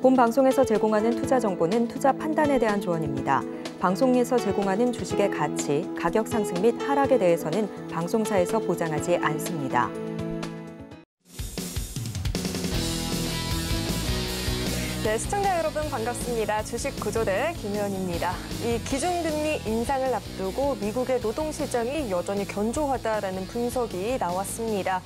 본 방송에서 제공하는 투자 정보는 투자 판단에 대한 조언입니다. 방송에서 제공하는 주식의 가치, 가격 상승 및 하락에 대해서는 방송사에서 보장하지 않습니다. 네, 시청자 여러분 반갑습니다. 주식구조대 김혜원입니다. 이 기준금리 인상을 앞두고 미국의 노동시장이 여전히 견조하다라는 분석이 나왔습니다.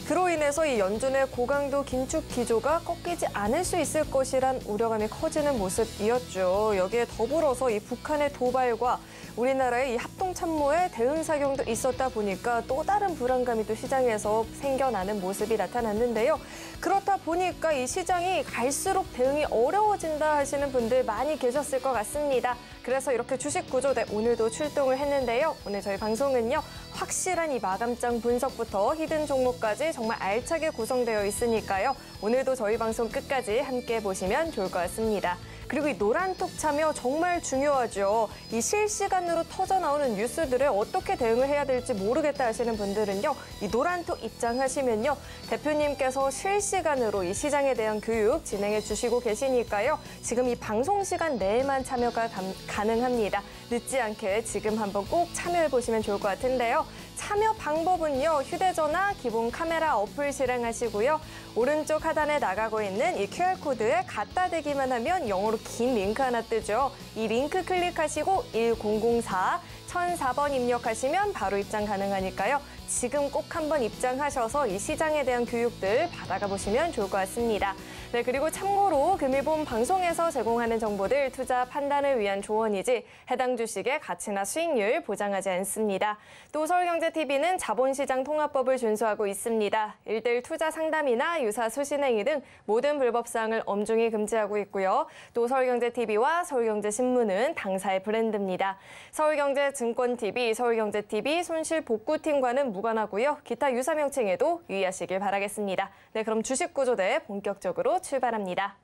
그로 인해서 이 연준의 고강도 긴축 기조가 꺾이지 않을 수 있을 것이란 우려감이 커지는 모습이었죠. 여기에 더불어서 이 북한의 도발과 우리나라의 이 합동참모의 대응사경도 있었다 보니까 또 다른 불안감이 또 시장에서 생겨나는 모습이 나타났는데요. 그렇다 보니까 이 시장이 갈수록 대응이 어려워진다 하시는 분들 많이 계셨을 것 같습니다. 그래서 이렇게 주식구조대 오늘도 출동을 했는데요. 오늘 저희 방송은요. 확실한 이 마감장 분석부터 히든 종목까지 정말 알차게 구성되어 있으니까요. 오늘도 저희 방송 끝까지 함께 보시면 좋을 것 같습니다. 그리고 이 노란톡 참여 정말 중요하죠. 이 실시간으로 터져나오는 뉴스들에 어떻게 대응을 해야 될지 모르겠다 하시는 분들은요. 이 노란톡 입장하시면요. 대표님께서 실시간으로 이 시장에 대한 교육 진행해 주시고 계시니까요. 지금 이 방송 시간 내에만 참여가 가능합니다. 늦지 않게 지금 한번 꼭 참여해 보시면 좋을 것 같은데요. 참여 방법은요. 휴대전화 기본 카메라 어플 실행하시고요. 오른쪽 하단에 나가고 있는 이 QR코드에 갖다 대기만 하면 영어로 긴 링크 하나 뜨죠. 이 링크 클릭하시고 1004 1004번 입력하시면 바로 입장 가능하니까요. 지금 꼭 한번 입장하셔서 이 시장에 대한 교육들 받아가 보시면 좋을 것 같습니다. 네, 그리고 참고로 금일본 방송에서 제공하는 정보들 투자 판단을 위한 조언이지 해당 주식의 가치나 수익률 보장하지 않습니다. 또 서울경제TV는 자본시장 통합법을 준수하고 있습니다. 일대일 투자 상담이나 유사 수신행위 등 모든 불법사항을 엄중히 금지하고 있고요. 또 서울경제TV와 서울경제신문은 당사의 브랜드입니다. 서울경제증권TV, 서울경제TV 손실복구팀과는 무관하고요. 기타 유사 명칭에도 유의하시길 바라겠습니다. 네, 그럼 주식구조대 본격적으로 출발합니다.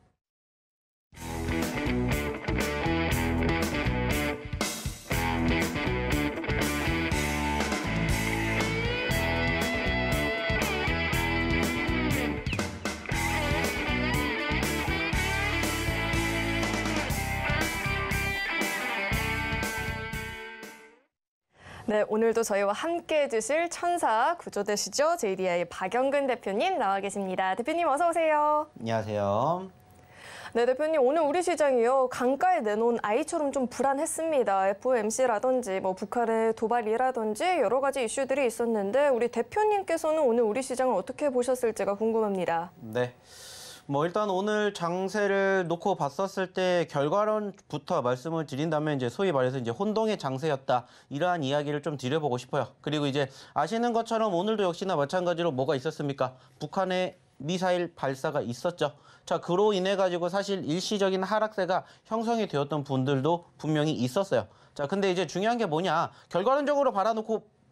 네, 오늘도 저희와 함께 해주실 천사 구조대시죠. JDI 박영근 대표님 나와 계십니다. 대표님 어서 오세요. 안녕하세요. 네, 대표님 오늘 우리 시장이요. 강가에 내놓은 아이처럼 좀 불안했습니다. FOMC라든지 뭐 북한의 도발이라든지 여러 가지 이슈들이 있었는데 우리 대표님께서는 오늘 우리 시장을 어떻게 보셨을지가 궁금합니다. 네. 일단 오늘 장세를 놓고 봤었을 때 결과론부터 말씀을 드린다면 이제 소위 말해서 이제 혼동의 장세였다. 이러한 이야기를 좀 드려보고 싶어요. 그리고 이제 아시는 것처럼 오늘도 역시나 마찬가지로 뭐가 있었습니까? 북한의 미사일 발사가 있었죠. 자, 그로 인해 가지고 사실 일시적인 하락세가 형성이 되었던 분들도 분명히 있었어요. 자, 근데 이제 중요한 게 뭐냐? 결과론적으로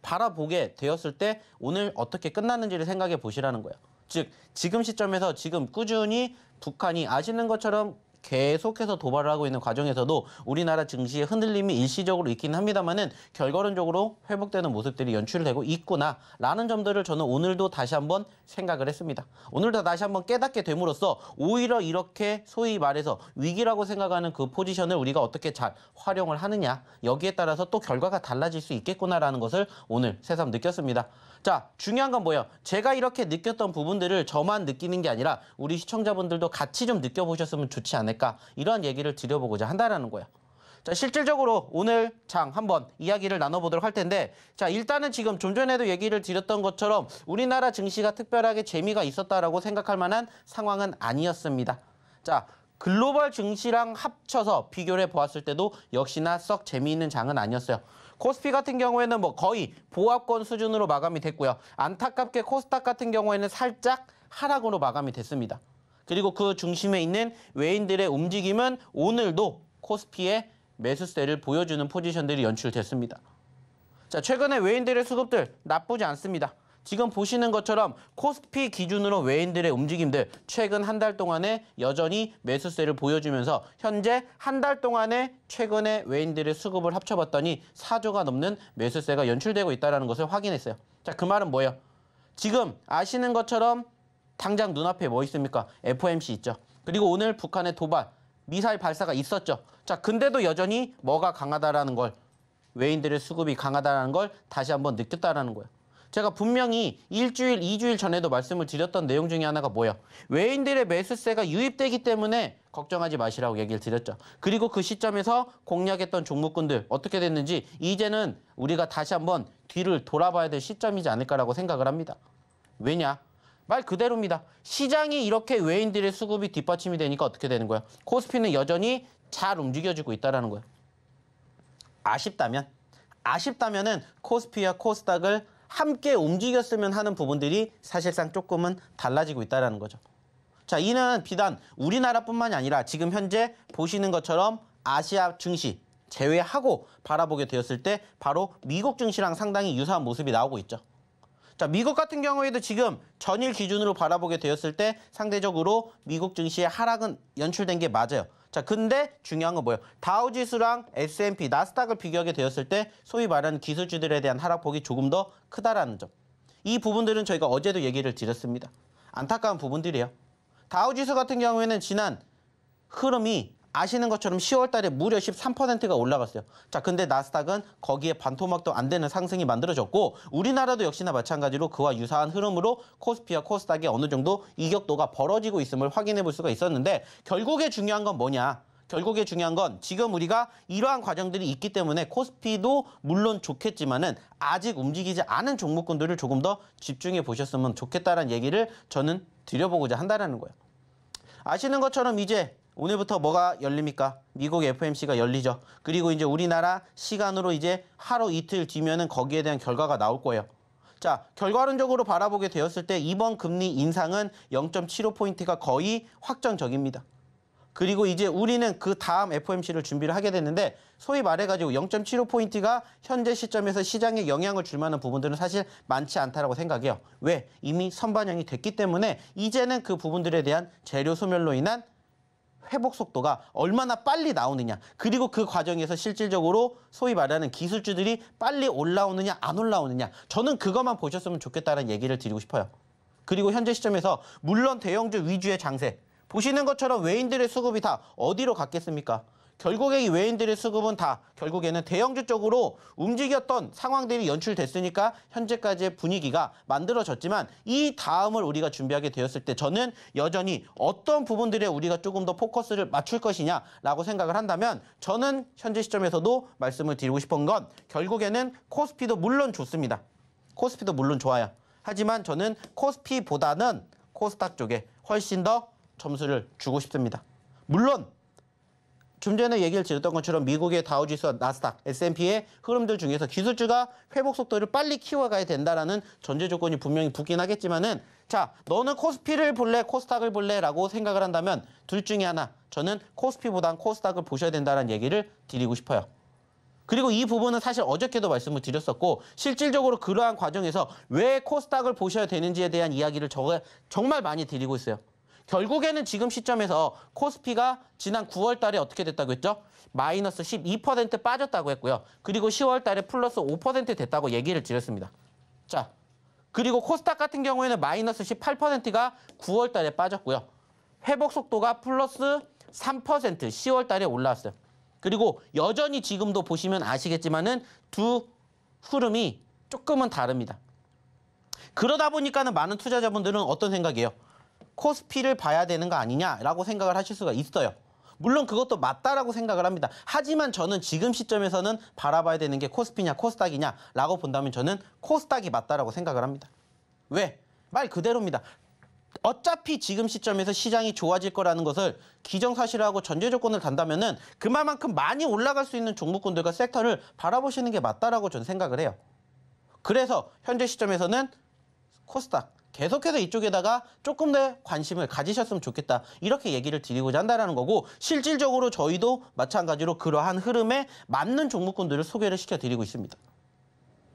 바라보게 되었을 때 오늘 어떻게 끝났는지를 생각해 보시라는 거예요. 즉 지금 시점에서 지금 꾸준히 북한이 아시는 것처럼 계속해서 도발을 하고 있는 과정에서도 우리나라 증시의 흔들림이 일시적으로 있긴 합니다만은 결과론적으로 회복되는 모습들이 연출되고 있구나라는 점들을 저는 오늘도 다시 한번 생각을 했습니다. 오늘도 다시 한번 깨닫게 됨으로써 오히려 이렇게 소위 말해서 위기라고 생각하는 그 포지션을 우리가 어떻게 잘 활용을 하느냐 여기에 따라서 또 결과가 달라질 수 있겠구나라는 것을 오늘 새삼 느꼈습니다. 자, 중요한 건 뭐예요? 제가 이렇게 느꼈던 부분들을 저만 느끼는 게 아니라 우리 시청자분들도 같이 좀 느껴보셨으면 좋지 않을까 이런 얘기를 드려보고자 한다는 거예요. 자, 실질적으로 오늘 장 한번 이야기를 나눠보도록 할 텐데 자, 일단은 지금 좀 전에도 얘기를 드렸던 것처럼 우리나라 증시가 특별하게 재미가 있었다라고 생각할 만한 상황은 아니었습니다. 자, 글로벌 증시랑 합쳐서 비교를 해보았을 때도 역시나 썩 재미있는 장은 아니었어요. 코스피 같은 경우에는 뭐 거의 보합권 수준으로 마감이 됐고요. 안타깝게 코스닥 같은 경우에는 살짝 하락으로 마감이 됐습니다. 그리고 그 중심에 있는 외인들의 움직임은 오늘도 코스피의 매수세를 보여주는 포지션들이 연출됐습니다. 자, 최근에 외인들의 수급들 나쁘지 않습니다. 지금 보시는 것처럼 코스피 기준으로 외인들의 움직임들 최근 한 달 동안에 여전히 매수세를 보여주면서 현재 한 달 동안에 최근에 외인들의 수급을 합쳐봤더니 4조가 넘는 매수세가 연출되고 있다는 것을 확인했어요. 자, 그 말은 뭐예요? 지금 아시는 것처럼 당장 눈앞에 뭐 있습니까? FOMC 있죠. 그리고 오늘 북한의 도발, 미사일 발사가 있었죠. 자, 근데도 여전히 뭐가 강하다라는 걸, 외인들의 수급이 강하다라는 걸 다시 한번 느꼈다라는 거예요. 제가 분명히 일주일, 2주일 전에도 말씀을 드렸던 내용 중에 하나가 뭐예요? 외인들의 매수세가 유입되기 때문에 걱정하지 마시라고 얘기를 드렸죠. 그리고 그 시점에서 공략했던 종목군들 어떻게 됐는지 이제는 우리가 다시 한번 뒤를 돌아봐야 될 시점이지 않을까라고 생각을 합니다. 왜냐? 말 그대로입니다. 시장이 이렇게 외인들의 수급이 뒷받침이 되니까 어떻게 되는 거예요? 코스피는 여전히 잘 움직여지고 있다는 거예요. 아쉽다면은 코스피와 코스닥을 함께 움직였으면 하는 부분들이 사실상 조금은 달라지고 있다는 거죠. 자, 이는 비단 우리나라뿐만이 아니라 지금 현재 보시는 것처럼 아시아 증시 제외하고 바라보게 되었을 때 바로 미국 증시랑 상당히 유사한 모습이 나오고 있죠. 자, 미국 같은 경우에도 지금 전일 기준으로 바라보게 되었을 때 상대적으로 미국 증시의 하락은 연출된 게 맞아요. 자, 근데 중요한 건 뭐예요? 다우지수랑 S&P, 나스닥을 비교하게 되었을 때 소위 말하는 기술주들에 대한 하락폭이 조금 더 크다라는 점. 이 부분들은 저희가 어제도 얘기를 드렸습니다. 안타까운 부분들이에요. 다우지수 같은 경우에는 지난 흐름이 아시는 것처럼 10월 달에 무려 13%가 올라갔어요. 자, 근데 나스닥은 거기에 반토막도 안 되는 상승이 만들어졌고 우리나라도 역시나 마찬가지로 그와 유사한 흐름으로 코스피와 코스닥이 어느 정도 이격도가 벌어지고 있음을 확인해 볼 수가 있었는데 결국에 중요한 건 뭐냐? 결국에 중요한 건 지금 우리가 이러한 과정들이 있기 때문에 코스피도 물론 좋겠지만은 아직 움직이지 않은 종목군들을 조금 더 집중해 보셨으면 좋겠다는 얘기를 저는 드려보고자 한다는 거예요. 아시는 것처럼 이제 오늘부터 뭐가 열립니까? 미국 FOMC가 열리죠. 그리고 이제 우리나라 시간으로 이제 하루 이틀 뒤면은 거기에 대한 결과가 나올 거예요. 자, 결과론적으로 바라보게 되었을 때 이번 금리 인상은 0.75포인트가 거의 확정적입니다. 그리고 이제 우리는 그 다음 FOMC를 준비를 하게 됐는데 소위 말해가지고 0.75포인트가 현재 시점에서 시장에 영향을 줄 만한 부분들은 사실 많지 않다라고 생각해요. 왜? 이미 선반영이 됐기 때문에 이제는 그 부분들에 대한 재료 소멸로 인한 회복 속도가 얼마나 빨리 나오느냐, 그리고 그 과정에서 실질적으로 소위 말하는 기술주들이 빨리 올라오느냐 안 올라오느냐, 저는 그것만 보셨으면 좋겠다는 얘기를 드리고 싶어요. 그리고 현재 시점에서 물론 대형주 위주의 장세, 보시는 것처럼 외인들의 수급이 다 어디로 갔겠습니까? 결국에 이 외인들의 수급은 다 결국에는 대형주 쪽으로 움직였던 상황들이 연출됐으니까 현재까지의 분위기가 만들어졌지만 이 다음을 우리가 준비하게 되었을 때 저는 여전히 어떤 부분들에 우리가 조금 더 포커스를 맞출 것이냐라고 생각을 한다면 저는 현재 시점에서도 말씀을 드리고 싶은 건 결국에는 코스피도 물론 좋습니다. 코스피도 물론 좋아요. 하지만 저는 코스피보다는 코스닥 쪽에 훨씬 더 점수를 주고 싶습니다. 물론 좀 전에 얘기를 드렸던 것처럼 미국의 다우지수와 나스닥, S&P의 흐름들 중에서 기술주가 회복 속도를 빨리 키워가야 된다라는 전제 조건이 분명히 붙긴 하겠지만은 자, 너는 코스피를 볼래, 코스닥을 볼래? 라고 생각을 한다면 둘 중에 하나, 저는 코스피보단 코스닥을 보셔야 된다는 얘기를 드리고 싶어요. 그리고 이 부분은 사실 어저께도 말씀을 드렸었고 실질적으로 그러한 과정에서 왜 코스닥을 보셔야 되는지에 대한 이야기를 정말 많이 드리고 있어요. 결국에는 지금 시점에서 코스피가 지난 9월 달에 어떻게 됐다고 했죠? 마이너스 12% 빠졌다고 했고요. 그리고 10월 달에 플러스 5% 됐다고 얘기를 드렸습니다. 자, 그리고 코스닥 같은 경우에는 마이너스 18%가 9월 달에 빠졌고요. 회복 속도가 플러스 3% 10월 달에 올라왔어요. 그리고 여전히 지금도 보시면 아시겠지만은 두 흐름이 조금은 다릅니다. 그러다 보니까는 많은 투자자분들은 어떤 생각이에요? 코스피를 봐야 되는 거 아니냐라고 생각을 하실 수가 있어요. 물론 그것도 맞다라고 생각을 합니다. 하지만 저는 지금 시점에서는 바라봐야 되는 게 코스피냐 코스닥이냐라고 본다면 저는 코스닥이 맞다라고 생각을 합니다. 왜? 말 그대로입니다. 어차피 지금 시점에서 시장이 좋아질 거라는 것을 기정사실하고 전제 조건을 단다면은 그만큼 많이 올라갈 수 있는 종목군들과 섹터를 바라보시는 게 맞다라고 저는 생각을 해요. 그래서 현재 시점에서는 코스닥 계속해서 이쪽에다가 조금 더 관심을 가지셨으면 좋겠다. 이렇게 얘기를 드리고자 한다는 거고 실질적으로 저희도 마찬가지로 그러한 흐름에 맞는 종목군들을 소개를 시켜드리고 있습니다.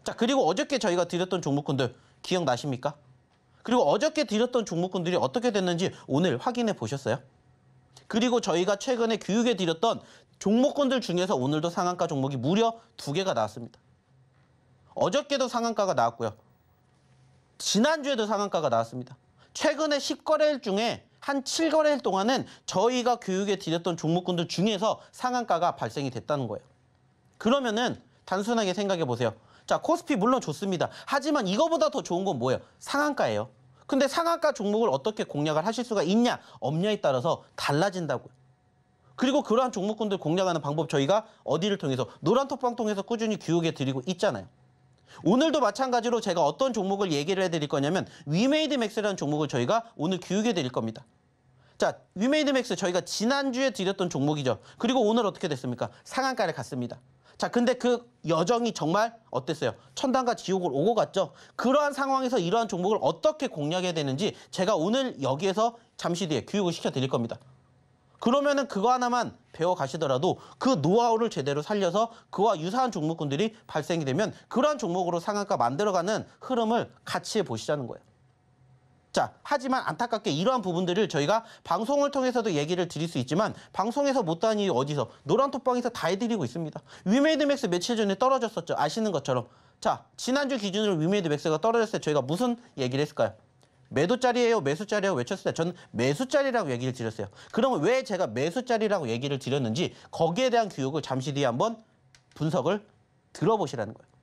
자, 그리고 어저께 저희가 드렸던 종목군들 기억나십니까? 그리고 어저께 드렸던 종목군들이 어떻게 됐는지 오늘 확인해 보셨어요? 그리고 저희가 최근에 교육해 드렸던 종목군들 중에서 오늘도 상한가 종목이 무려 2개가 나왔습니다. 어저께도 상한가가 나왔고요. 지난주에도 상한가가 나왔습니다. 최근에 10거래일 중에 한 7거래일 동안은 저희가 교육에 드렸던 종목군들 중에서 상한가가 발생이 됐다는 거예요. 그러면은 단순하게 생각해 보세요. 자, 코스피 물론 좋습니다. 하지만 이거보다 더 좋은 건 뭐예요? 상한가예요. 근데 상한가 종목을 어떻게 공략을 하실 수가 있냐, 없냐에 따라서 달라진다고요. 그리고 그러한 종목군들 공략하는 방법 저희가 어디를 통해서 노란톡방 통해서 꾸준히 교육해 드리고 있잖아요. 오늘도 마찬가지로 제가 어떤 종목을 얘기를 해드릴 거냐면 위메이드 맥스라는 종목을 저희가 오늘 교육해 드릴 겁니다. 자, 위메이드 맥스 저희가 지난주에 드렸던 종목이죠. 그리고 오늘 어떻게 됐습니까? 상한가를 갔습니다. 자, 근데 그 여정이 정말 어땠어요? 천당과 지옥을 오고 갔죠. 그러한 상황에서 이러한 종목을 어떻게 공략해야 되는지 제가 오늘 여기에서 잠시 뒤에 교육을 시켜드릴 겁니다. 그러면은 그거 하나만 배워가시더라도 그 노하우를 제대로 살려서 그와 유사한 종목군들이 발생이 되면 그러한 종목으로 상한가 만들어가는 흐름을 같이 보시자는 거예요. 자, 하지만 안타깝게 이러한 부분들을 저희가 방송을 통해서도 얘기를 드릴 수 있지만 방송에서 못다한 이유 어디서? 노란톡방에서 다 해드리고 있습니다. 위메이드맥스 며칠 전에 떨어졌었죠. 아시는 것처럼. 자, 지난주 기준으로 위메이드맥스가 떨어졌을 때 저희가 무슨 얘기를 했을까요? 매도짜리예요, 매수짜리라고 외쳤을 때 저는 매수짜리라고 얘기를 드렸어요. 그러면 왜 제가 매수짜리라고 얘기를 드렸는지 거기에 대한 교육을 잠시 뒤에 한번 분석을 들어보시라는 거예요.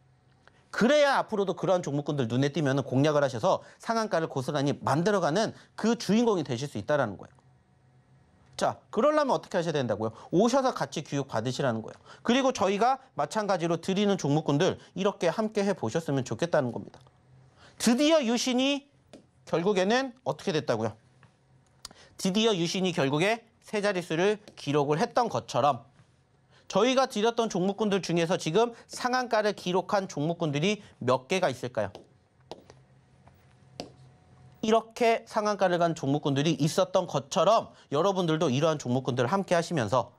그래야 앞으로도 그러한 종목군들 눈에 띄면 공략을 하셔서 상한가를 고스란히 만들어가는 그 주인공이 되실 수 있다는 거예요. 자, 그러려면 어떻게 하셔야 된다고요? 오셔서 같이 교육 받으시라는 거예요. 그리고 저희가 마찬가지로 드리는 종목군들 이렇게 함께 해보셨으면 좋겠다는 겁니다. 드디어 유신이 결국에는 어떻게 됐다고요? 드디어 유신이 결국에 세 자릿수를 기록을 했던 것처럼 저희가 드렸던 종목군들 중에서 지금 상한가를 기록한 종목군들이 몇 개가 있을까요? 이렇게 상한가를 간 종목군들이 있었던 것처럼 여러분들도 이러한 종목군들을 함께 하시면서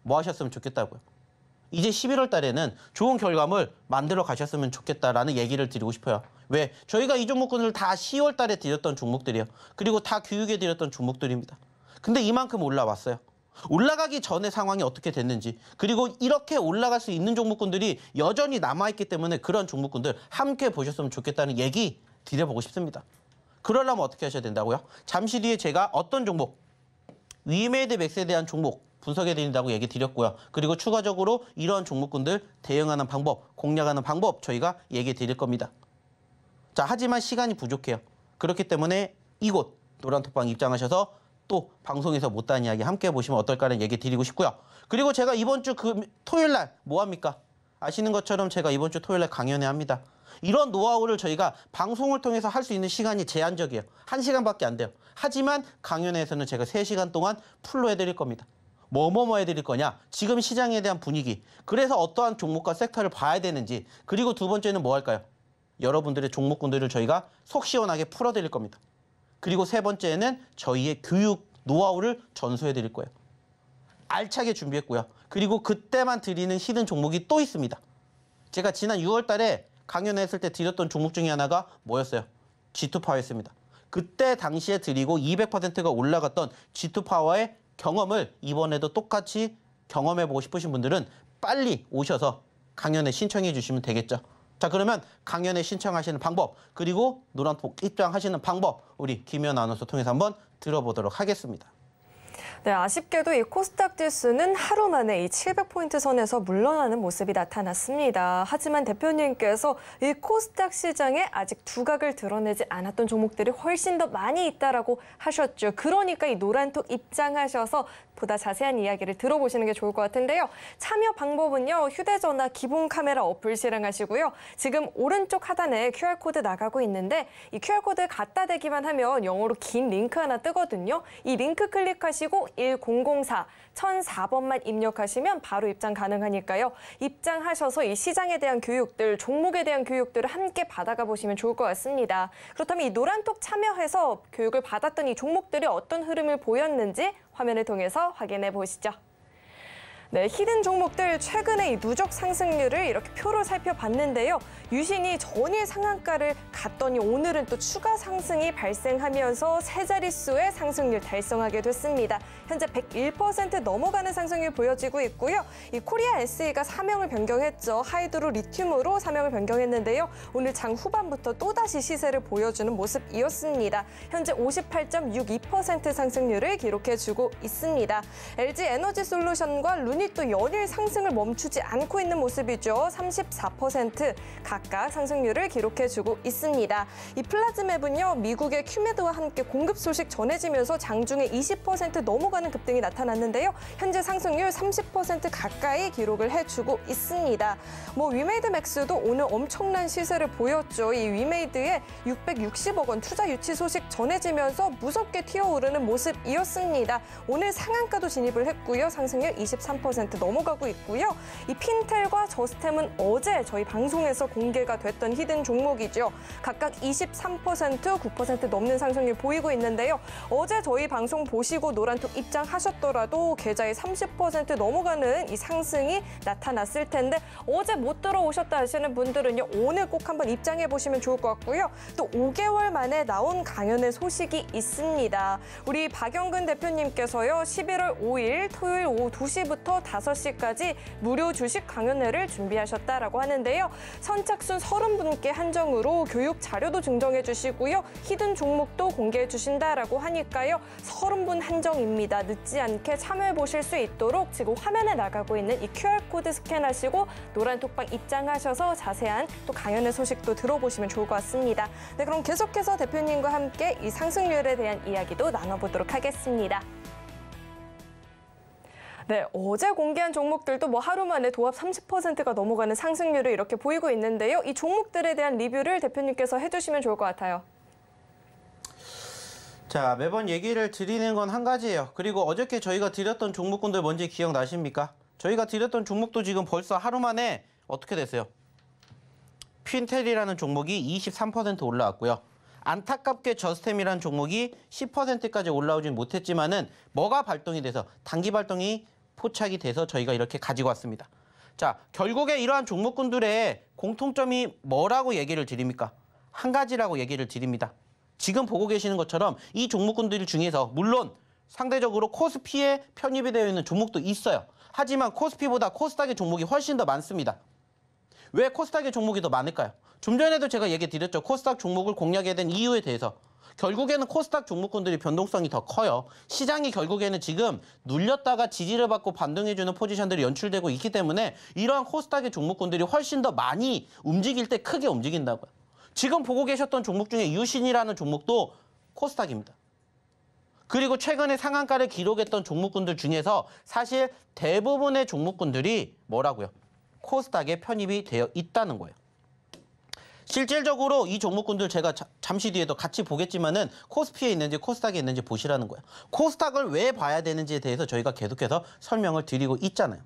뭐 하셨으면 좋겠다고요? 이제 11월 달에는 좋은 결과물 만들어 가셨으면 좋겠다라는 얘기를 드리고 싶어요. 왜? 저희가 이 종목군을 다 10월 달에 드렸던 종목들이에요. 그리고 다 교육에 드렸던 종목들입니다. 근데 이만큼 올라왔어요. 올라가기 전에 상황이 어떻게 됐는지, 그리고 이렇게 올라갈 수 있는 종목군들이 여전히 남아있기 때문에 그런 종목군들 함께 보셨으면 좋겠다는 얘기 드려보고 싶습니다. 그러려면 어떻게 하셔야 된다고요? 잠시 뒤에 제가 어떤 종목, 위메이드 맥스에 대한 종목 분석해드린다고 얘기 드렸고요. 그리고 추가적으로 이러한 종목군들 대응하는 방법, 공략하는 방법 저희가 얘기 드릴 겁니다. 자, 하지만 시간이 부족해요. 그렇기 때문에 이곳 노란톡방 입장하셔서 또 방송에서 못다한 이야기 함께 보시면 어떨까라는 얘기 드리고 싶고요. 그리고 제가 이번 주 토요일 날 뭐 합니까? 아시는 것처럼 제가 이번 주 토요일 날 강연회 합니다. 이런 노하우를 저희가 방송을 통해서 할 수 있는 시간이 제한적이에요. 1시간밖에 안 돼요. 하지만 강연회에서는 제가 3시간 동안 풀로 해드릴 겁니다. 뭐 해드릴 거냐? 지금 시장에 대한 분위기, 그래서 어떠한 종목과 섹터를 봐야 되는지, 그리고 두 번째는 뭐 할까요? 여러분들의 종목군들을 저희가 속 시원하게 풀어드릴 겁니다. 그리고 세 번째는 저희의 교육 노하우를 전수해드릴 거예요. 알차게 준비했고요. 그리고 그때만 드리는 히든 종목이 또 있습니다. 제가 지난 6월 달에 강연했을 때 드렸던 종목 중에 하나가 뭐였어요? G2파워였습니다. 그때 당시에 드리고 200%가 올라갔던 G2파워의 경험을 이번에도 똑같이 경험해보고 싶으신 분들은 빨리 오셔서 강연에 신청해 주시면 되겠죠. 자, 그러면 강연에 신청하시는 방법, 그리고 노란톡 입장하시는 방법 우리 김현 아나운서 통해서 한번 들어보도록 하겠습니다. 네, 아쉽게도 이 코스닥 지수는 하루 만에 이 700포인트 선에서 물러나는 모습이 나타났습니다. 하지만 대표님께서 이 코스닥 시장에 아직 두각을 드러내지 않았던 종목들이 훨씬 더 많이 있다라고 하셨죠. 그러니까 이 노란톡 입장하셔서 보다 자세한 이야기를 들어보시는 게 좋을 것 같은데요. 참여 방법은요, 휴대전화 기본 카메라 어플 실행하시고요. 지금 오른쪽 하단에 QR코드 나가고 있는데 이 QR코드 갖다 대기만 하면 영어로 긴 링크 하나 뜨거든요. 이 링크 클릭하시고 1004, 1004번만 입력하시면 바로 입장 가능하니까요. 입장하셔서 이 시장에 대한 교육들, 종목에 대한 교육들을 함께 받아가 보시면 좋을 것 같습니다. 그렇다면 이 노란톡 참여해서 교육을 받았던 이 종목들이 어떤 흐름을 보였는지 화면을 통해서 확인해 보시죠. 네, 히든 종목들 최근에 이 누적 상승률을 이렇게 표로 살펴봤는데요. 유신이 전일 상한가를 갔더니 오늘은 또 추가 상승이 발생하면서 세 자릿수의 상승률 달성하게 됐습니다. 현재 101% 넘어가는 상승률 보여지고 있고요. 이 코리아 SE가 사명을 변경했죠. 하이드로 리튬으로 사명을 변경했는데요. 오늘 장 후반부터 또다시 시세를 보여주는 모습이었습니다. 현재 58.62% 상승률을 기록해주고 있습니다. LG 에너지 솔루션과 루닛 또 연일 상승을 멈추지 않고 있는 모습이죠. 34% 각각 상승률을 기록해주고 있습니다. 이 플라즈맵은요, 미국의 큐메드와 함께 공급 소식 전해지면서 장중에 20% 넘어가는 급등이 나타났는데요. 현재 상승률 30% 가까이 기록을 해주고 있습니다. 위메이드 맥스도 오늘 엄청난 시세를 보였죠. 이 위메이드의 660억 원 투자 유치 소식 전해지면서 무섭게 튀어오르는 모습이었습니다. 오늘 상한가도 진입을 했고요. 상승률 23% 넘어가고 있고요. 이 핀텔과 저스템은 어제 저희 방송에서 공개가 됐던 히든 종목이죠. 각각 23%, 9% 넘는 상승률 보이고 있는데요. 어제 저희 방송 보시고 노란톡 입장하셨더라도 계좌에 30% 넘어가는 이 상승이 나타났을 텐데 어제 못 들어오셨다 하시는 분들은요, 오늘 꼭 한번 입장해 보시면 좋을 것 같고요. 또 5개월 만에 나온 강연의 소식이 있습니다. 우리 박영근 대표님께서요, 11월 5일 토요일 오후 2시부터 5시까지 무료 주식 강연회를 준비하셨다라고 하는데요. 선착순 30분께 한정으로 교육 자료도 증정해 주시고요. 히든 종목도 공개해 주신다라고 하니까요. 30분 한정입니다. 늦지 않게 참여해 보실 수 있도록 지금 화면에 나가고 있는 이 QR코드 스캔하시고 노란톡방 입장하셔서 자세한 또 강연회 소식도 들어보시면 좋을 것 같습니다. 네, 그럼 계속해서 대표님과 함께 이 상승률에 대한 이야기도 나눠보도록 하겠습니다. 네, 어제 공개한 종목들도 하루 만에 도합 30%가 넘어가는 상승률을 이렇게 보이고 있는데요. 이 종목들에 대한 리뷰를 대표님께서 해주시면 좋을 것 같아요. 자, 매번 얘기를 드리는 건 한 가지예요. 그리고 어저께 저희가 드렸던 종목군들 뭔지 기억나십니까? 저희가 드렸던 종목도 지금 벌써 하루 만에 어떻게 됐어요? 핀텔이라는 종목이 23% 올라왔고요. 안타깝게 저스템이라는 종목이 10%까지 올라오진 못했지만은 뭐가 발동이 돼서 단기 발동이 포착이 돼서 저희가 이렇게 가지고 왔습니다. 자, 결국에 이러한 종목군들의 공통점이 뭐라고 얘기를 드립니까? 한 가지라고 얘기를 드립니다. 지금 보고 계시는 것처럼 이 종목군들 중에서 물론 상대적으로 코스피에 편입이 되어 있는 종목도 있어요. 하지만 코스피보다 코스닥의 종목이 훨씬 더 많습니다. 왜 코스닥의 종목이 더 많을까요? 좀 전에도 제가 얘기 드렸죠. 코스닥 종목을 공략해야 된 이유에 대해서. 결국에는 코스닥 종목군들이 변동성이 더 커요. 시장이 결국에는 지금 눌렸다가 지지를 받고 반등해주는 포지션들이 연출되고 있기 때문에 이러한 코스닥의 종목군들이 훨씬 더 많이 움직일 때 크게 움직인다고요. 지금 보고 계셨던 종목 중에 유신이라는 종목도 코스닥입니다. 그리고 최근에 상한가를 기록했던 종목군들 중에서 사실 대부분의 종목군들이 뭐라고요? 코스닥에 편입이 되어 있다는 거예요. 실질적으로 이 종목군들 제가 잠시 뒤에도 같이 보겠지만은 코스피에 있는지 코스닥에 있는지 보시라는 거예요. 코스닥을 왜 봐야 되는지에 대해서 저희가 계속해서 설명을 드리고 있잖아요.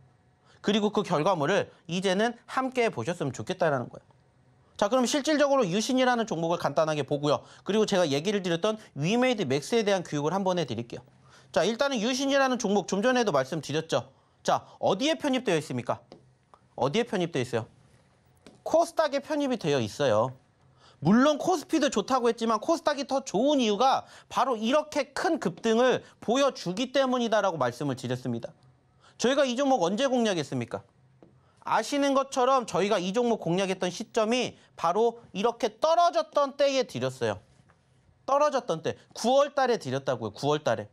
그리고 그 결과물을 이제는 함께 보셨으면 좋겠다라는 거예요. 자, 그럼 실질적으로 유신이라는 종목을 간단하게 보고요. 그리고 제가 얘기를 드렸던 위메이드 맥스에 대한 교육을 한번 해드릴게요. 자, 일단은 유신이라는 종목 좀 전에도 말씀드렸죠. 자, 어디에 편입되어 있습니까? 어디에 편입되어 있어요? 코스닥에 편입이 되어 있어요. 물론 코스피도 좋다고 했지만 코스닥이 더 좋은 이유가 바로 이렇게 큰 급등을 보여주기 때문이다라고 말씀을 드렸습니다. 저희가 이 종목 언제 공략했습니까? 아시는 것처럼 저희가 이 종목 공략했던 시점이 바로 이렇게 떨어졌던 때에 드렸어요. 떨어졌던 때. 9월 달에 드렸다고요. 9월 달에.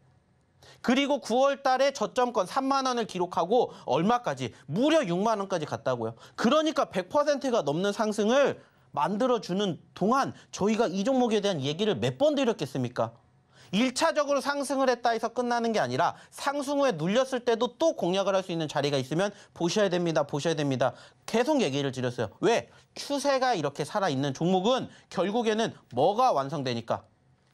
그리고 9월 달에 저점권 3만 원을 기록하고 얼마까지? 무려 6만 원까지 갔다고요. 그러니까 100%가 넘는 상승을 만들어주는 동안 저희가 이 종목에 대한 얘기를 몇 번 드렸겠습니까? 1차적으로 상승을 했다 해서 끝나는 게 아니라 상승 후에 눌렸을 때도 또 공략을 할 수 있는 자리가 있으면 보셔야 됩니다. 보셔야 됩니다. 계속 얘기를 드렸어요. 왜? 추세가 이렇게 살아있는 종목은 결국에는 뭐가 완성되니까?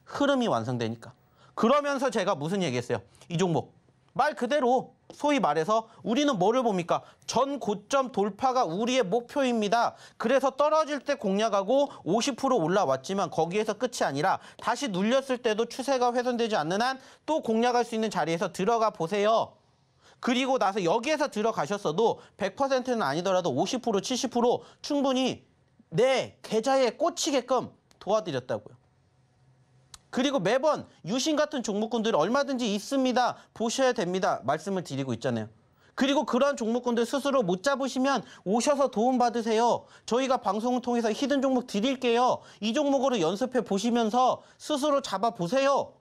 흐름이 완성되니까. 그러면서 제가 무슨 얘기했어요? 이 종목. 말 그대로 소위 말해서 우리는 뭐를 봅니까? 전 고점 돌파가 우리의 목표입니다. 그래서 떨어질 때 공략하고 50% 올라왔지만 거기에서 끝이 아니라 다시 눌렸을 때도 추세가 훼손되지 않는 한 또 공략할 수 있는 자리에서 들어가 보세요. 그리고 나서 여기에서 들어가셨어도 100%는 아니더라도 50%, 70% 충분히 내 계좌에 꽂히게끔 도와드렸다고요. 그리고 매번 유신 같은 종목군들 얼마든지 있습니다. 보셔야 됩니다. 말씀을 드리고 있잖아요. 그리고 그런 종목군들 스스로 못 잡으시면 오셔서 도움받으세요. 저희가 방송을 통해서 히든 종목 드릴게요. 이 종목으로 연습해 보시면서 스스로 잡아보세요.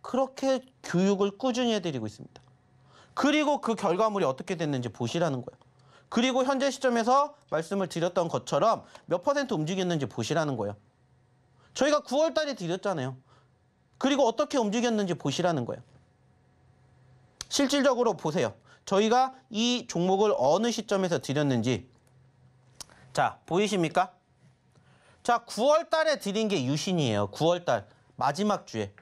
그렇게 교육을 꾸준히 해드리고 있습니다. 그리고 그 결과물이 어떻게 됐는지 보시라는 거예요. 그리고 현재 시점에서 말씀을 드렸던 것처럼 몇 퍼센트 움직였는지 보시라는 거예요. 저희가 9월 달에 드렸잖아요. 그리고 어떻게 움직였는지 보시라는 거예요. 실질적으로 보세요. 저희가 이 종목을 어느 시점에서 드렸는지. 자, 보이십니까? 자, 9월 달에 드린 게 유신이에요. 9월 달 마지막 주에.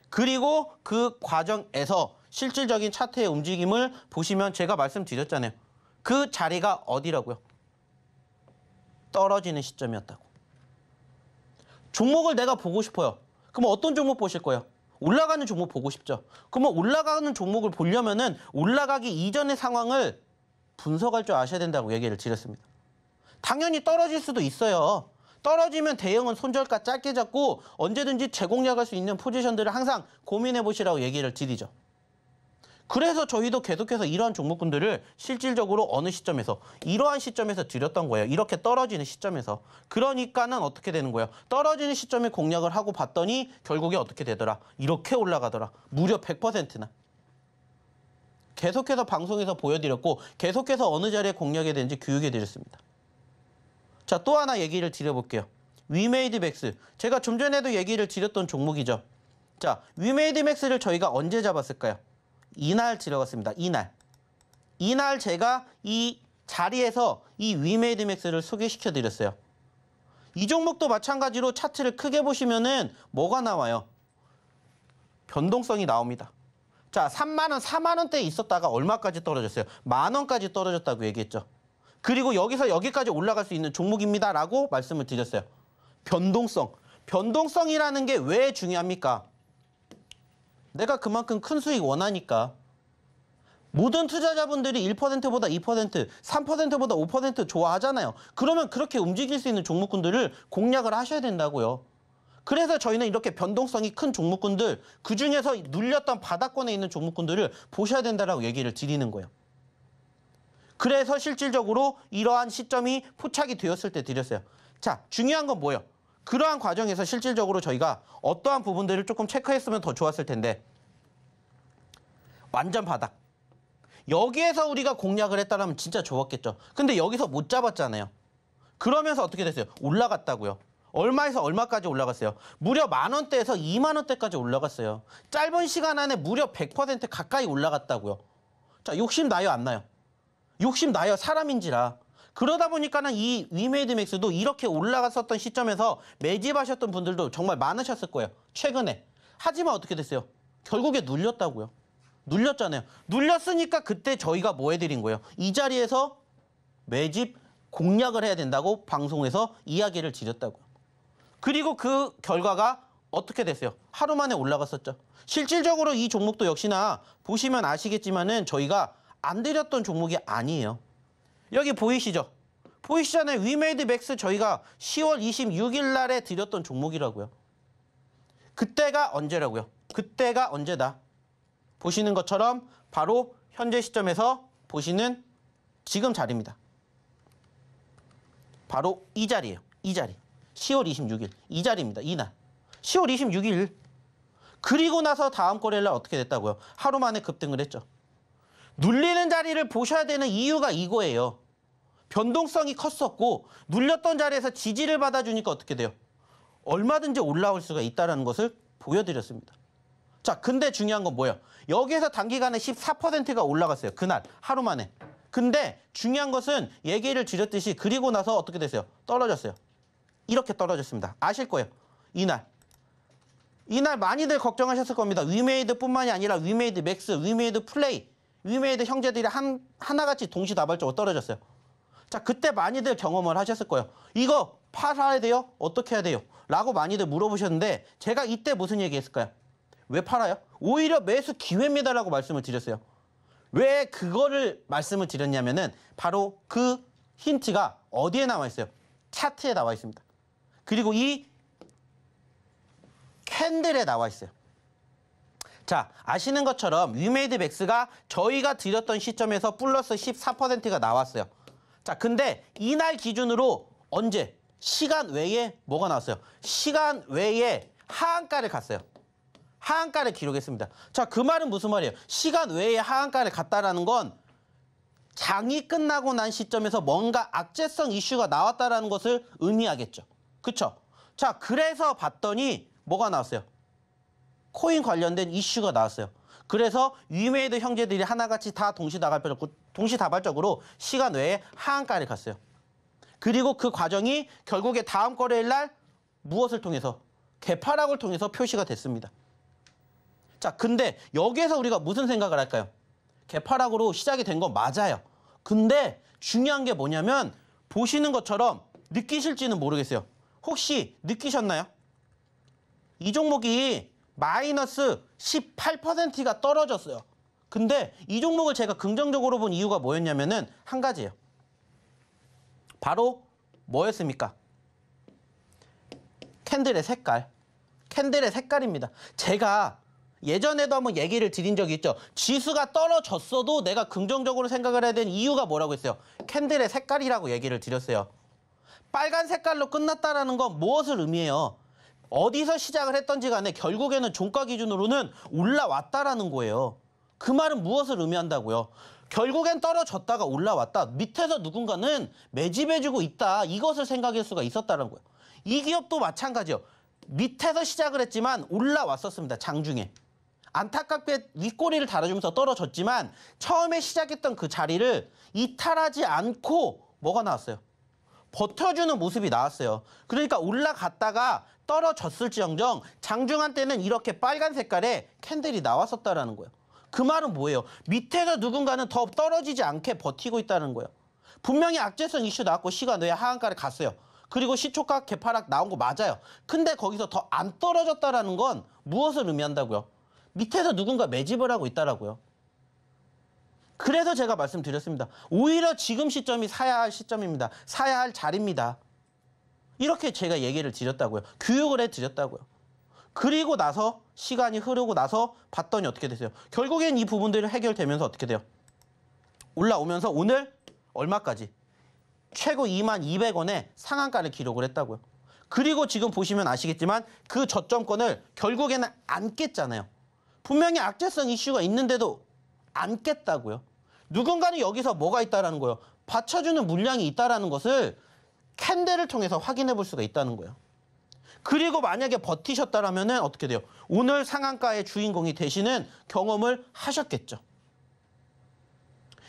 그리고 그 과정에서 실질적인 차트의 움직임을 보시면 제가 말씀드렸잖아요. 그 자리가 어디라고요? 떨어지는 시점이었다고. 종목을 내가 보고 싶어요. 그럼 어떤 종목 보실 거예요? 올라가는 종목 보고 싶죠. 그러면 올라가는 종목을 보려면은 올라가기 이전의 상황을 분석할 줄 아셔야 된다고 얘기를 드렸습니다. 당연히 떨어질 수도 있어요. 떨어지면 대응은 손절가 짧게 잡고 언제든지 재공략할 수 있는 포지션들을 항상 고민해 보시라고 얘기를 드리죠. 그래서 저희도 계속해서 이러한 종목군들을 실질적으로 어느 시점에서 이러한 시점에서 드렸던 거예요. 이렇게 떨어지는 시점에서. 그러니까는 어떻게 되는 거예요? 떨어지는 시점에 공략을 하고 봤더니 결국에 어떻게 되더라? 이렇게 올라가더라. 무려 100%나. 계속해서 방송에서 보여드렸고 계속해서 어느 자리에 공략해야 되는지 교육해드렸습니다. 자, 또 하나 얘기를 드려볼게요. 위메이드맥스. 제가 좀 전에도 얘기를 드렸던 종목이죠. 자, 위메이드맥스를 저희가 언제 잡았을까요? 이날 들어갔습니다. 이날 제가 이 자리에서 이 위메이드맥스를 소개시켜 드렸어요. 이 종목도 마찬가지로 차트를 크게 보시면은 뭐가 나와요? 변동성이 나옵니다. 자, 3만 원, 4만 원대에 있었다가 얼마까지 떨어졌어요? 만 원까지 떨어졌다고 얘기했죠. 그리고 여기서 여기까지 올라갈 수 있는 종목입니다 라고 말씀을 드렸어요. 변동성. 변동성이라는 게 왜 중요합니까? 내가 그만큼 큰 수익 원하니까. 모든 투자자분들이 1%보다 2%, 3%보다 5% 좋아하잖아요. 그러면 그렇게 움직일 수 있는 종목군들을 공략을 하셔야 된다고요. 그래서 저희는 이렇게 변동성이 큰 종목군들, 그중에서 눌렸던 바닥권에 있는 종목군들을 보셔야 된다라고 얘기를 드리는 거예요. 그래서 실질적으로 이러한 시점이 포착이 되었을 때 드렸어요. 자, 중요한 건 뭐예요? 그러한 과정에서 실질적으로 저희가 어떠한 부분들을 조금 체크했으면 더 좋았을 텐데 완전 바닥. 여기에서 우리가 공략을 했다면 진짜 좋았겠죠. 근데 여기서 못 잡았잖아요. 그러면서 어떻게 됐어요? 올라갔다고요. 얼마에서 얼마까지 올라갔어요? 무려 만 원대에서 2만 원대까지 올라갔어요. 짧은 시간 안에 무려 100% 가까이 올라갔다고요. 자, 욕심 나요, 안 나요? 욕심 나요, 사람인지라. 그러다 보니까는 이 위메이드맥스도 이렇게 올라갔었던 시점에서 매집하셨던 분들도 정말 많으셨을 거예요. 최근에. 하지만 어떻게 됐어요? 결국에 눌렸다고요. 눌렸잖아요. 눌렸으니까 그때 저희가 뭐 해드린 거예요? 이 자리에서 매집 공략을 해야 된다고 방송에서 이야기를 드렸다고요. 그리고 그 결과가 어떻게 됐어요? 하루 만에 올라갔었죠. 실질적으로 이 종목도 역시나 보시면 아시겠지만은 저희가 안 드렸던 종목이 아니에요. 여기 보이시죠? 보이시잖아요. 위메이드맥스 저희가 10월 26일 날에 드렸던 종목이라고요. 그때가 언제라고요? 그때가 언제다? 보시는 것처럼 바로 현재 시점에서 보시는 지금 자리입니다. 바로 이 자리예요. 이 자리. 10월 26일. 이 자리입니다. 이날. 10월 26일. 그리고 나서 다음 거래일 날 어떻게 됐다고요? 하루 만에 급등을 했죠. 눌리는 자리를 보셔야 되는 이유가 이거예요. 변동성이 컸었고 눌렸던 자리에서 지지를 받아주니까 어떻게 돼요? 얼마든지 올라올 수가 있다는 것을 보여드렸습니다. 자, 근데 중요한 건 뭐예요? 여기에서 단기간에 14%가 올라갔어요. 그날 하루 만에. 근데 중요한 것은 얘기를 드렸듯이 그리고 나서 어떻게 됐어요? 떨어졌어요. 이렇게 떨어졌습니다. 아실 거예요. 이날 많이들 걱정하셨을 겁니다. 위메이드뿐만이 아니라 위메이드 맥스, 위메이드 플레이, 위메이드 형제들이 하나같이 동시다발적으로 떨어졌어요. 자, 그때 많이들 경험을 하셨을 거예요. 이거 팔아야 돼요? 어떻게 해야 돼요? 라고 많이들 물어보셨는데 제가 이때 무슨 얘기 했을까요? 왜 팔아요? 오히려 매수 기회입니다라고 말씀을 드렸어요. 왜 그거를 말씀을 드렸냐면은 바로 그 힌트가 어디에 나와 있어요? 차트에 나와 있습니다. 그리고 이 캔들에 나와 있어요. 자, 아시는 것처럼 위메이드 맥스가 저희가 드렸던 시점에서 플러스 14%가 나왔어요. 자, 근데 이날 기준으로 언제? 시간 외에 뭐가 나왔어요? 시간 외에 하한가를 갔어요. 하한가를 기록했습니다. 자, 그 말은 무슨 말이에요? 시간 외에 하한가를 갔다라는 건 장이 끝나고 난 시점에서 뭔가 악재성 이슈가 나왔다라는 것을 의미하겠죠. 그쵸? 자, 그래서 봤더니 뭐가 나왔어요? 코인 관련된 이슈가 나왔어요. 그래서 위메이드 형제들이 하나같이 다 동시다발적으로 시간 외에 하한가를 갔어요. 그리고 그 과정이 결국에 다음 거래일 날 무엇을 통해서? 개파락을 통해서 표시가 됐습니다. 자, 근데 여기에서 우리가 무슨 생각을 할까요? 개파락으로 시작이 된 건 맞아요. 근데 중요한 게 뭐냐면 보시는 것처럼 느끼실지는 모르겠어요. 혹시 느끼셨나요? 이 종목이 마이너스 18%가 떨어졌어요. 근데 이 종목을 제가 긍정적으로 본 이유가 뭐였냐면은 한 가지예요. 바로 뭐였습니까? 캔들의 색깔. 캔들의 색깔입니다. 제가 예전에도 한번 얘기를 드린 적이 있죠. 지수가 떨어졌어도 내가 긍정적으로 생각을 해야 되는 이유가 뭐라고 했어요? 캔들의 색깔이라고 얘기를 드렸어요. 빨간 색깔로 끝났다라는 건 무엇을 의미해요? 어디서 시작을 했던지 간에 결국에는 종가 기준으로는 올라왔다라는 거예요. 그 말은 무엇을 의미한다고요? 결국엔 떨어졌다가 올라왔다. 밑에서 누군가는 매집해주고 있다. 이것을 생각할 수가 있었다는 거예요. 이 기업도 마찬가지예요. 밑에서 시작을 했지만 올라왔었습니다. 장중에. 안타깝게 윗꼬리를 달아주면서 떨어졌지만 처음에 시작했던 그 자리를 이탈하지 않고 뭐가 나왔어요? 버텨주는 모습이 나왔어요. 그러니까 올라갔다가 떨어졌을지언정 장중한 때는 이렇게 빨간 색깔의 캔들이 나왔었다라는 거예요. 그 말은 뭐예요? 밑에서 누군가는 더 떨어지지 않게 버티고 있다는 거예요. 분명히 악재성 이슈 나왔고 시간 외에 하한가를 갔어요. 그리고 시초가 개파락 나온 거 맞아요. 근데 거기서 더 안 떨어졌다라는 건 무엇을 의미한다고요? 밑에서 누군가 매집을 하고 있다라고요. 그래서 제가 말씀드렸습니다. 오히려 지금 시점이 사야 할 시점입니다. 사야 할 자리입니다. 이렇게 제가 얘기를 드렸다고요. 교육을 해드렸다고요. 그리고 나서 시간이 흐르고 나서 봤더니 어떻게 됐어요? 결국엔 이 부분들이 해결되면서 어떻게 돼요? 올라오면서 오늘 얼마까지? 최고 22,200원에 상한가를 기록을 했다고요. 그리고 지금 보시면 아시겠지만 그 저점권을 결국에는 안 깼잖아요. 분명히 악재성 이슈가 있는데도 안 깼다고요. 누군가는 여기서 뭐가 있다라는 거예요. 받쳐주는 물량이 있다라는 것을 캔들을 통해서 확인해 볼 수가 있다는 거예요. 그리고 만약에 버티셨다라면 어떻게 돼요? 오늘 상한가의 주인공이 되시는 경험을 하셨겠죠.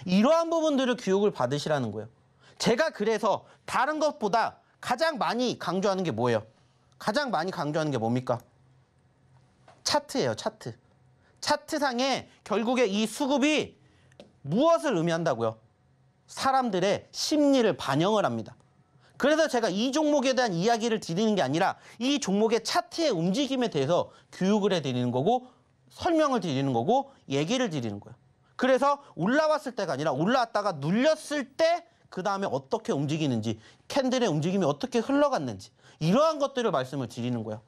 이러한 부분들을 교육을 받으시라는 거예요. 제가 그래서 다른 것보다 가장 많이 강조하는 게 뭐예요? 가장 많이 강조하는 게 뭡니까? 차트예요, 차트. 차트상에 결국에 이 수급이 무엇을 의미한다고요? 사람들의 심리를 반영을 합니다. 그래서 제가 이 종목에 대한 이야기를 드리는 게 아니라 이 종목의 차트의 움직임에 대해서 교육을 해드리는 거고 설명을 드리는 거고 얘기를 드리는 거예요. 그래서 올라왔을 때가 아니라 올라왔다가 눌렸을 때 그 다음에 어떻게 움직이는지 캔들의 움직임이 어떻게 흘러갔는지 이러한 것들을 말씀을 드리는 거예요.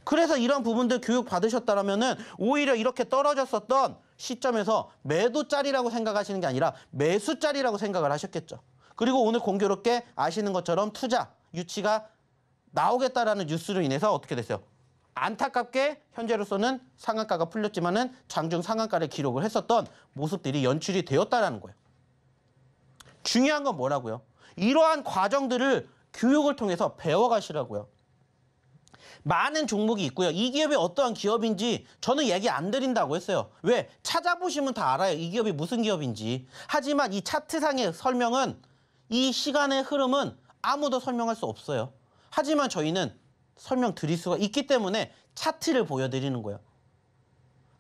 그래서 이런 부분들 교육 받으셨다면은 오히려 이렇게 떨어졌었던 시점에서 매도짜리라고 생각하시는 게 아니라 매수짜리라고 생각을 하셨겠죠. 그리고 오늘 공교롭게 아시는 것처럼 투자 유치가 나오겠다라는 뉴스로 인해서 어떻게 됐어요? 안타깝게 현재로서는 상한가가 풀렸지만은 장중 상한가를 기록을 했었던 모습들이 연출이 되었다라는 거예요. 중요한 건 뭐라고요? 이러한 과정들을 교육을 통해서 배워가시라고요. 많은 종목이 있고요. 이 기업이 어떠한 기업인지 저는 얘기 안 드린다고 했어요. 왜? 찾아보시면 다 알아요. 이 기업이 무슨 기업인지. 하지만 이 차트상의 설명은 이 시간의 흐름은 아무도 설명할 수 없어요. 하지만 저희는 설명 드릴 수가 있기 때문에 차트를 보여드리는 거예요.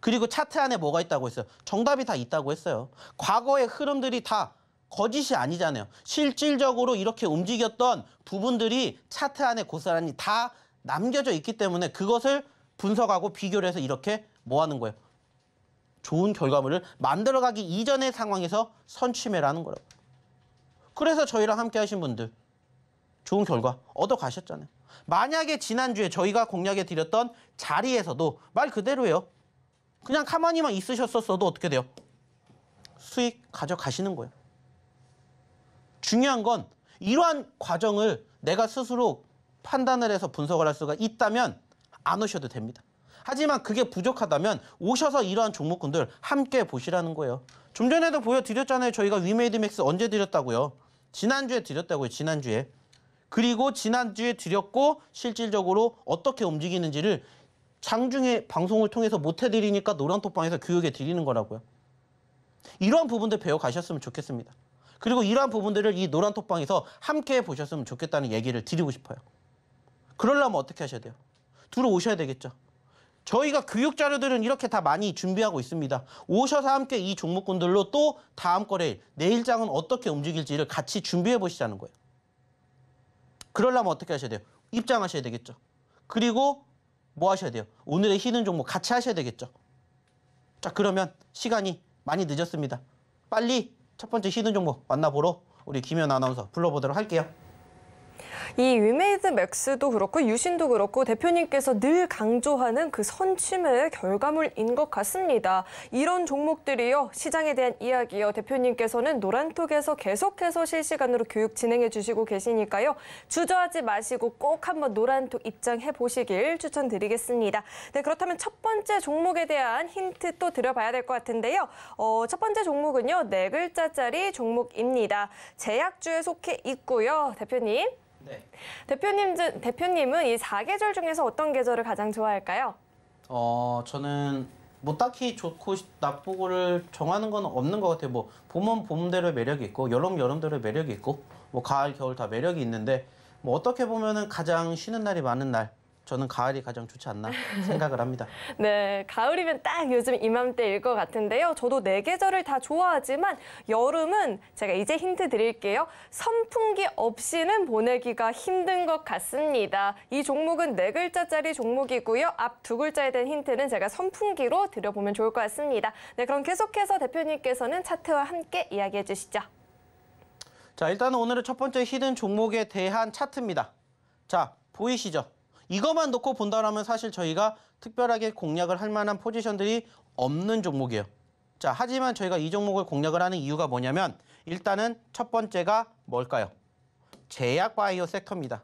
그리고 차트 안에 뭐가 있다고 했어요? 정답이 다 있다고 했어요. 과거의 흐름들이 다 거짓이 아니잖아요. 실질적으로 이렇게 움직였던 부분들이 차트 안에 고스란히 다 남겨져 있기 때문에 그것을 분석하고 비교를 해서 이렇게 뭐 하는 거예요? 좋은 결과물을 만들어가기 이전의 상황에서 선취매를 하는 거라고. 그래서 저희랑 함께 하신 분들 좋은 결과 얻어가셨잖아요. 만약에 지난주에 저희가 공략해 드렸던 자리에서도 말 그대로예요. 그냥 가만히만 있으셨었어도 어떻게 돼요? 수익 가져가시는 거예요. 중요한 건 이러한 과정을 내가 스스로 판단을 해서 분석을 할 수가 있다면 안 오셔도 됩니다. 하지만 그게 부족하다면 오셔서 이러한 종목군들 함께 보시라는 거예요. 좀 전에도 보여드렸잖아요. 저희가 위메이드맥스 언제 드렸다고요? 지난주에 드렸다고요. 지난주에. 그리고 지난주에 드렸고 실질적으로 어떻게 움직이는지를 장중에 방송을 통해서 못 해드리니까 노란톡방에서 교육해 드리는 거라고요. 이러한 부분들 배워가셨으면 좋겠습니다. 그리고 이러한 부분들을 이 노란톡방에서 함께 보셨으면 좋겠다는 얘기를 드리고 싶어요. 그러려면 어떻게 하셔야 돼요? 들어오셔야 되겠죠. 저희가 교육 자료들은 이렇게 다 많이 준비하고 있습니다. 오셔서 함께 이 종목군들로 또 다음 거래일, 내일장은 어떻게 움직일지를 같이 준비해 보시자는 거예요. 그러려면 어떻게 하셔야 돼요? 입장하셔야 되겠죠. 그리고 뭐 하셔야 돼요? 오늘의 히든 종목 같이 하셔야 되겠죠. 자, 그러면 시간이 많이 늦었습니다. 빨리 첫 번째 히든 종목 만나보러 우리 김현 아나운서 불러보도록 할게요. 이 위메이드맥스도 그렇고 유신도 그렇고 대표님께서 늘 강조하는 그 선취매의 결과물인 것 같습니다. 이런 종목들이요. 시장에 대한 이야기요. 대표님께서는 노란톡에서 계속해서 실시간으로 교육 진행해 주시고 계시니까요. 주저하지 마시고 꼭 한번 노란톡 입장해 보시길 추천드리겠습니다. 네, 그렇다면 첫 번째 종목에 대한 힌트 또 드려봐야 될 것 같은데요. 첫 번째 종목은요. 4글자짜리 종목입니다. 제약주에 속해 있고요. 대표님. 네. 대표님은 이 4계절 중에서 어떤 계절을 가장 좋아할까요? 저는 뭐 딱히 좋고 나쁘고를 정하는 건 없는 것 같아요. 뭐 봄은 봄대로의 매력이 있고 여름 여름대로의 매력이 있고 뭐 가을 겨울 다 매력이 있는데 뭐 어떻게 보면은 가장 쉬는 날이 많은 날 저는 가을이 가장 좋지 않나 생각을 합니다. 네, 가을이면 딱 요즘 이맘때일 것 같은데요. 저도 4계절을 다 좋아하지만 여름은 제가 이제 힌트 드릴게요. 선풍기 없이는 보내기가 힘든 것 같습니다. 이 종목은 4글자짜리 종목이고요. 앞 2글자에 대한 힌트는 제가 선풍기로 드려보면 좋을 것 같습니다. 네, 그럼 계속해서 대표님께서는 차트와 함께 이야기해 주시죠. 자, 일단은 오늘의 첫 번째 히든 종목에 대한 차트입니다. 자, 보이시죠? 이것만 놓고 본다면 사실 저희가 특별하게 공략을 할 만한 포지션들이 없는 종목이에요. 자, 하지만 저희가 이 종목을 공략을 하는 이유가 뭐냐면 일단은 첫 번째가 뭘까요? 제약바이오 섹터입니다.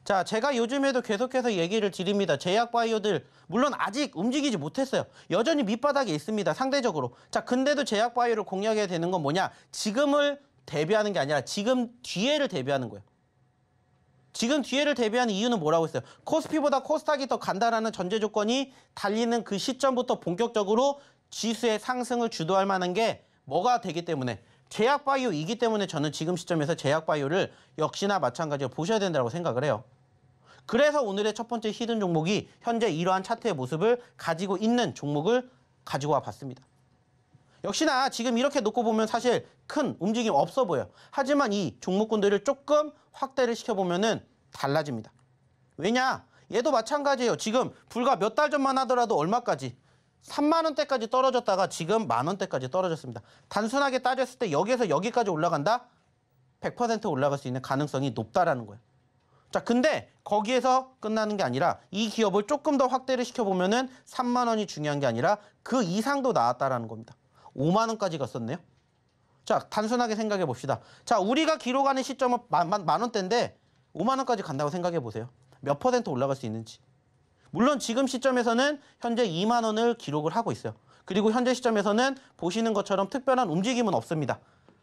자, 제가 요즘에도 계속해서 얘기를 드립니다. 제약바이오들 물론 아직 움직이지 못했어요. 여전히 밑바닥에 있습니다. 상대적으로. 자, 근데도 제약바이오를 공략해야 되는 건 뭐냐? 지금을 대비하는 게 아니라 지금 뒤에를 대비하는 거예요. 지금 뒤에를 대비하는 이유는 뭐라고 했어요? 코스피보다 코스닥이 더 간다라는 전제 조건이 달리는 그 시점부터 본격적으로 지수의 상승을 주도할 만한 게 뭐가 되기 때문에 제약바이오이기 때문에 저는 지금 시점에서 제약바이오를 역시나 마찬가지로 보셔야 된다고 생각을 해요. 그래서 오늘의 첫 번째 히든 종목이 현재 이러한 차트의 모습을 가지고 있는 종목을 가지고 와 봤습니다. 역시나 지금 이렇게 놓고 보면 사실 큰 움직임 없어 보여요. 하지만 이 종목군들을 조금 확대를 시켜보면은 달라집니다. 왜냐? 얘도 마찬가지예요. 지금 불과 몇 달 전만 하더라도 얼마까지? 3만 원대까지 떨어졌다가 지금 만 원대까지 떨어졌습니다. 단순하게 따졌을 때 여기에서 여기까지 올라간다? 100% 올라갈 수 있는 가능성이 높다라는 거예요. 자, 근데 거기에서 끝나는 게 아니라 이 기업을 조금 더 확대를 시켜보면은 3만 원이 중요한 게 아니라 그 이상도 나왔다라는 겁니다. 5만 원까지 갔었네요. 자, 단순하게 생각해 봅시다. 자, 우리가 기록하는 시점은 만 원대인데 5만 원까지 간다고 생각해 보세요. 몇 퍼센트 올라갈 수 있는지. 물론 지금 시점에서는 현재 2만 원을 기록을 하고 있어요. 그리고 현재 시점에서는 보시는 것처럼 특별한 움직임은 없습니다.